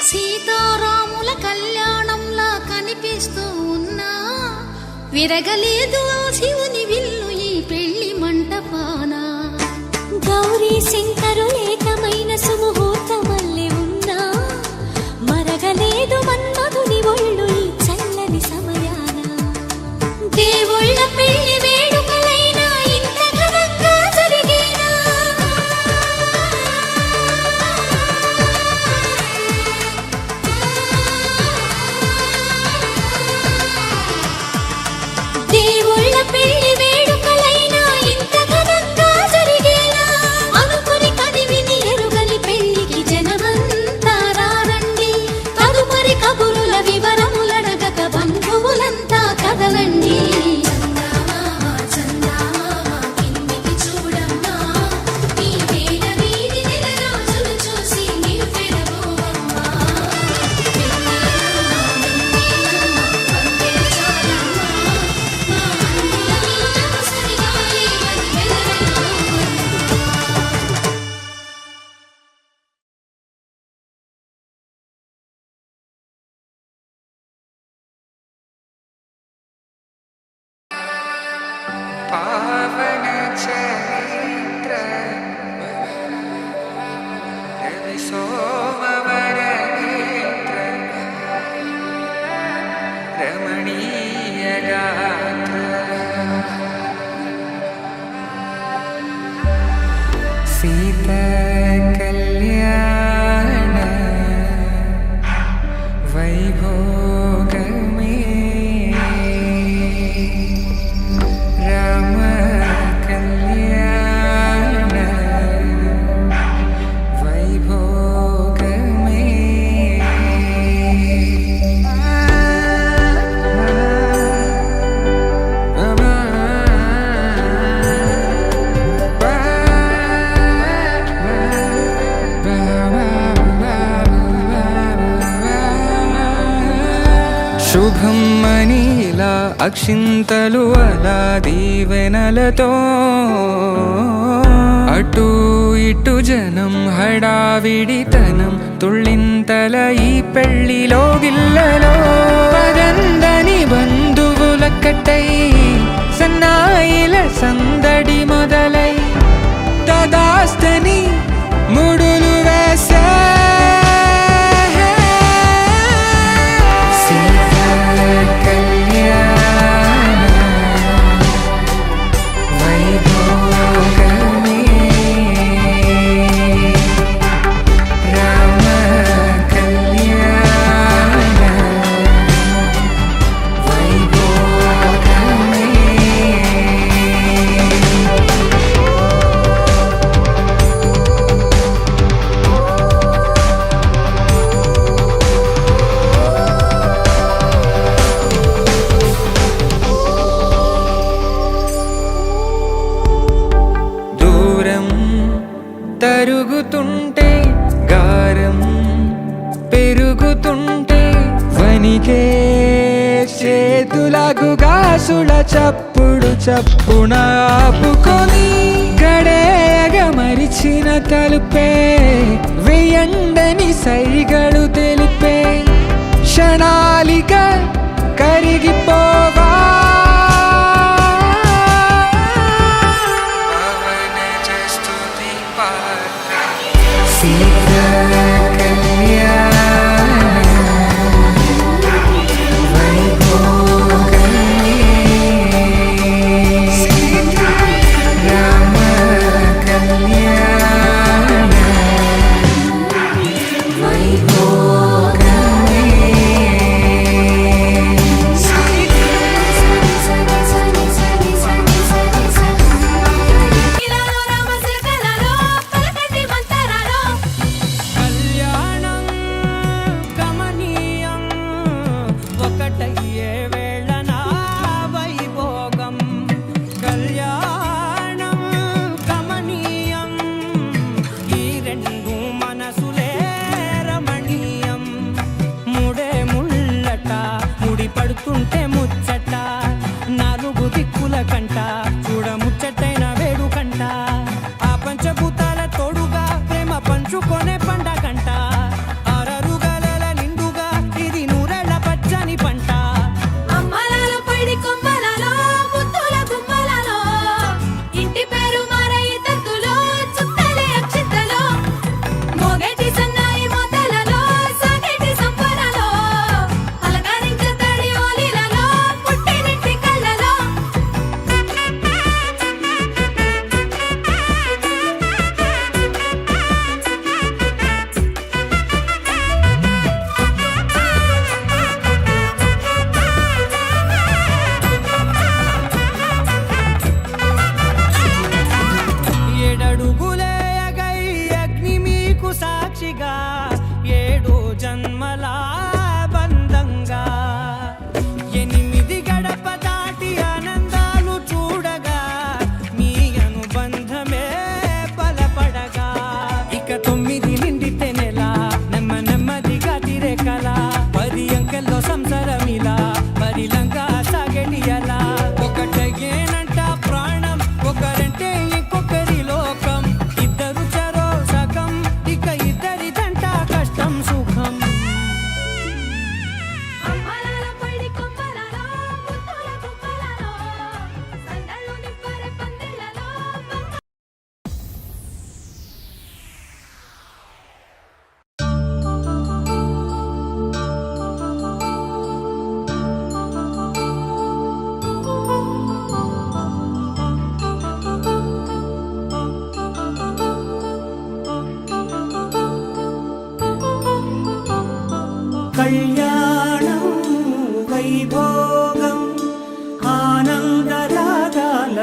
సీతారాముల కళ్యాణంలా కనిపిస్తూ ఉన్నా విరగలేదు ఆ శివుని విల్లు ఈ పెళ్లి మంటపాన గౌరీ శంకరు ఏకమైన సుముహూర్తమల్లె ఉన్నా మరగలేదు మన్మధుని ఒళ్ళు ఈ చల్లని సమయాన దేవుళ్ళ పెళ్లి వేడుకలైనా ఇంత ఘనంగా జరిగేనా దేవుళ్ళ పెళ్లి వేడుకలైనా ఇంత ఘనంగా జరిగేలా అనుకుని కదివిని ఎరుగని పెళ్లికి జనమంతా రారండి తదుపరి కబురుల వివరములడగక బంధువులంతా కదలండి పావన సీతా కళ్యాణ వైభోగమే రామ కళ్యాణ వైభోగమే శుభం మనీలా అక్షింతలు అలా దీవెనలతో అటు ఇటు జనం హడావిడితనం తుళ్ళింతల ఈ పెళ్లిలో గిల్లలో పదందని బంధువుల కట్టై సన్నాయిల సందడి మొదలై తదాస్తని ముడులు వేసే తరుగుతుంటే గారం పెరుగుతుంటే వనికే చేతులకు గాసుల చప్పుడు చప్పున ఆపుకొని గడేగ మరిచిన తలుపే వెయ్యండని సైగలు తెలిపే క్షణాలిక కరిగిపోవా సీతా కళ్యాణ వైభోగమే రామ కళ్యాణ వైభోగమే కళ్యాణం గమనీయం ఒకటయ్యే వేళ నా వైభోగం కళ్యాణం గమనీయం ఈ రెండు మనసులే రమణీయం ముడే ముళ్ళట ముడి పడుతుంటే ముచ్చట నాలుగు దిక్కుల కంట చూడ ముచ్చటైన వేడుకంట ఆ పంచభూతాల తోడుగా ప్రేమ పంచుకొనే పండగంట ఆరరుగల నిండుగా ఇది నూరెళ్ళ పచ్చని పంట అమ్మలాలో పడి కొమ్మలలో ముద్దుల గుమ్మలలో ఇంటి పేరు మారయి తంతులో చుట్టలే అక్షింతలో మోగేటి సన్నాయి మోతలలో సాగేటి సంబరాలో అలకరించే తడి ఓలిలలో పుట్టినింటి కళ్ళలో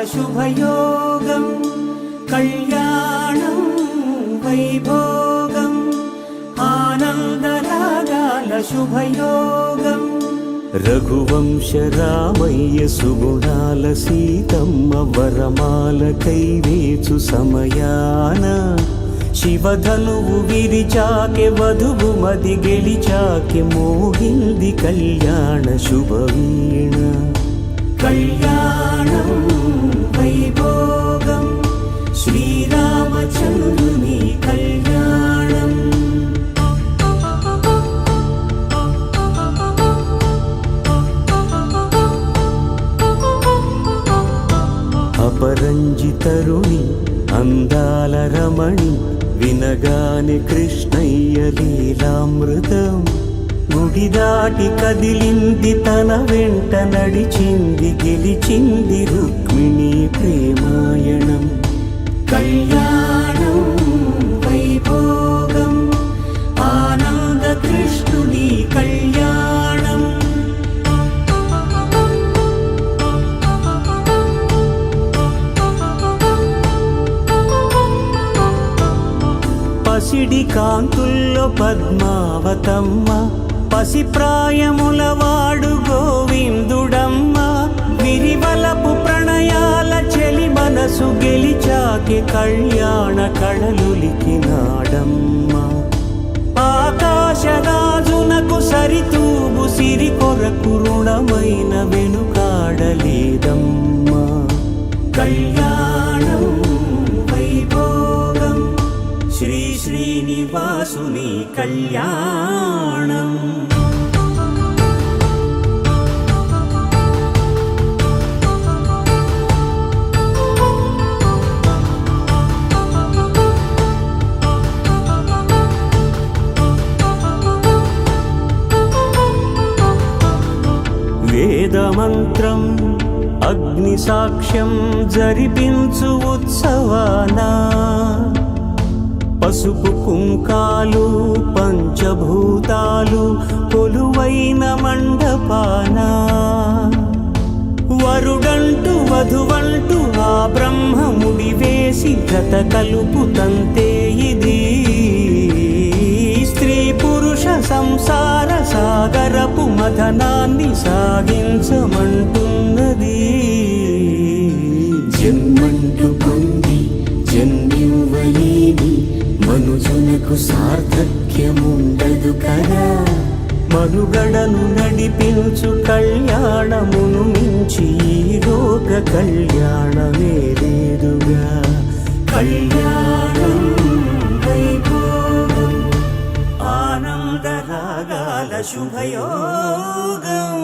శుభయోగం కళ్యాణం వైభోగం ఆనందరాగాల శుభయోగం రఘువంశ రామయ్య సుగుణాల సీతమ్మ వరమాల కైవేచు సమయాన శివధనువు విరిచాకె వధువు మది గెలిచాకె మోగింది కళ్యాణ శుభవీణ కళ్యాణం వైభోగం శ్రీరామచంద్రుని కళ్యాణం అపరంజి తరుణి అందాల రమణి వినగాని కృష్ణయ్య లీలామృతం గుడి దాటి కదిలింది తన వెంట నడిచింది గెలిచింది రుక్మిణి ప్రేమాయణం కళ్యాణం వైభోగం ఆనంద కృష్ణుని కళ్యాణం పసిడి కాంతుల్లో పద్మావతమ్మ పసిప్రాయముల వాడు గోవిందుడమ్మ విరివలపు ప్రణయాల చెలి మనసు గెలిచాకి కళ్యాణ కళలులికినాడమ్మ ఆకాశరాజునకు సరితూగు సిరి కొరకు రుణమైన వెనుకాడలేదమ్మా కళ్యాణం వైభోగం శ్రీ శ్రీనివాసుని కళ్యాణం వేదమంత్రం అగ్ని సాక్ష్యం జరిపించు ఉత్సవానా పసుపు కుంకాలు పంచభూతాలు కొలువైన మండపాన వరుడంటూ వధువంటూ ఆ బ్రహ్మముడి వేసి గత కలుపుతంతే ఇది స్త్రీ పురుష సంసార సాగరపు మథనాన్ని సాగించమంటున్నది జన్మంటూ పొంది జన్మివ్వలేని మనుజునకు సార్థక్యముండదు కదా మనుగడను నడిపించు కళ్యాణమును మించి ఈ లోక కళ్యాణమే లేదుగా కళ్యాణం వైభోగం ఆనందరాగాల శుభయోగం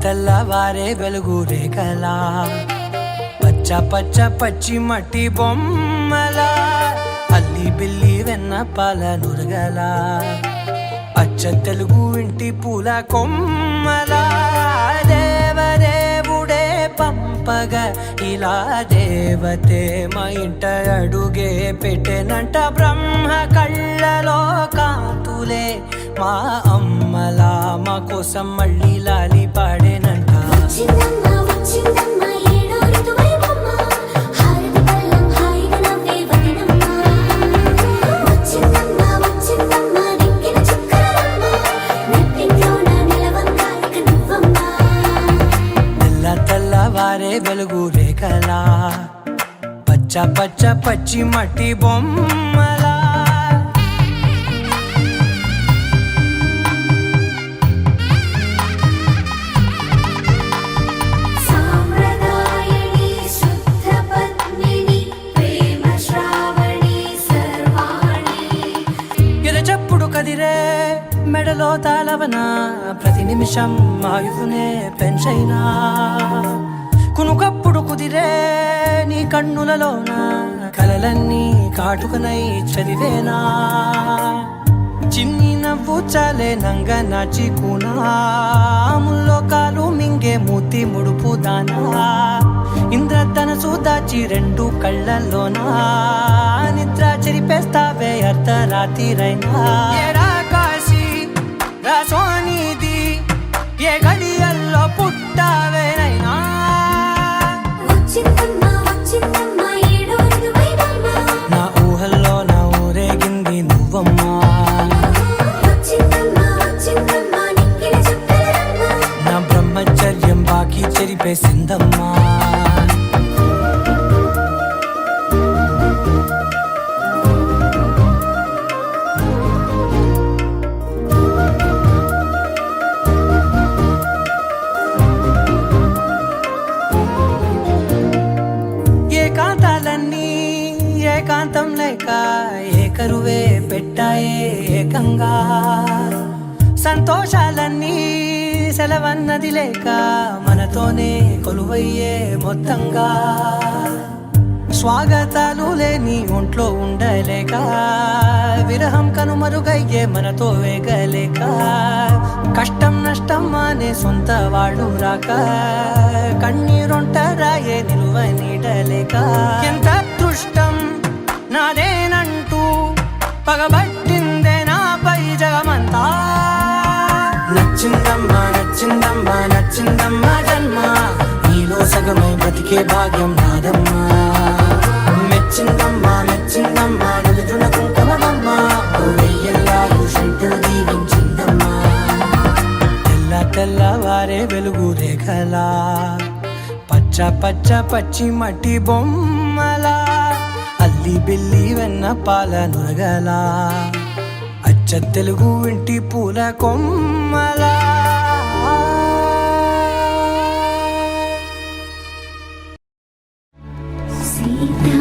తెల్లవారే వెలుగు రేఖలా పచ్చ పచ్చ పచ్చి మట్టి బొమ్మలా అల్లి బిల్లి వెన్న పాల నురగలా అచ్చ తెలుగు ఇంటి పూల కొమ్మలా దేవదేవుడే పంపగా ఇలా దేవతే మా ఇంట అడుగే పెట్టెనంట బ్రహ్మ కళ్ళలో కాంతులే మా అమ్మలా మా కోసం మళ్ళీ లాలి పాడేనంట వచ్చిందమ్మ వచ్చిందమ్మ ఏడో ఋతువైవమ్మ హారతి పళ్ళం హాయిగా నవ్వే వదినమ్మ వచ్చిందమ్మ వచ్చిందమ్మ నెక్కిన చుక్కలమ్మ నెట్టింట్లోన నిలవంగా ఇక నువ్వమ్మ తెల్లవారే వెలుగు రేఖలా పచ్చ పచ్చ పచ్చి మట్టి బొమ్మలా సాంప్రదాయని శుద్ధ పద్మిని ప్రేమ శ్రావణి సర్వాణి ఎరచప్పుడు కదిరే మెడలో తాళవన ప్రతి నిమిషం ఆయువునే పెంచైనా కునుకప్పుడు కుదిరే కన్నులలోన కలలన్నీ కాటుకనై చదివేనా చిన్ని నవ్వు చాలే నంగ నాచి ముల్లోకాలు మింగే మూతి ముడుపు దానా ఇంద్రధనసు దాచి రెండు కళ్ళల్లోనా నిద్ర చెరిపేస్తావే అర్ధరాత్రిరైనా ఏడా కాశీ రా సోనిది ఏ గడియల్లో పుట్టావేనైనా వచ్చిందమ్మా వచ్చిందమ్మా ఏడో ఋతువైనమ్మా నా ఊహల్లో నా ఊరేగింది నువ్వమ్మా వచ్చిందమ్మా వచ్చిందమ్మా నిక్కిన చుక్కలమ్మా నా బ్రహ్మచర్యం బాకీ చెరిపేసిందమ్మా ఏకాంతాలన్నీ ఏకాంతం లేక ఏకరువే పెట్టాయే ఏకంగా సంతోషాలన్నీ సెలవన్నది లేక మనతోనే కొలువయ్యే మొత్తంగా స్వాగతాలు లేని ఒంట్లో ఉండలేక విరహం కనుమరుగయ్యే మనతో వేగలేక కష్టం నష్టం అనే సొంత వాళ్ళు రాక కన్నీరొంటరాయే నిలువ నీడలేక ఎంత అదృష్టం నాదేనంటూ పగబట్టిందే నాపై జగమంతా నచ్చిందమ్మా నచ్చిందమ్మా నచ్చిందమ్మా జన్మ నీలో సగమై బ్రతికే భాగ్యం నాదమ్మా మెచ్చిందమ్మా మెచ్చిందమ్మా నుదుటిన కుంకుమమ్మా వెయ్యల్లాలు శంకులు దీవించిందమ్మా తెల్ల తెల్లవారే వెలుగు రేఖలా పచ్చ పచ్చ పచ్చి మట్టి బొమ్మలా అల్లి బిల్లి వెన్న పాల నురగలా అచ్చ తెలుగు ఇంటి పూల కొమ్మలా సీతా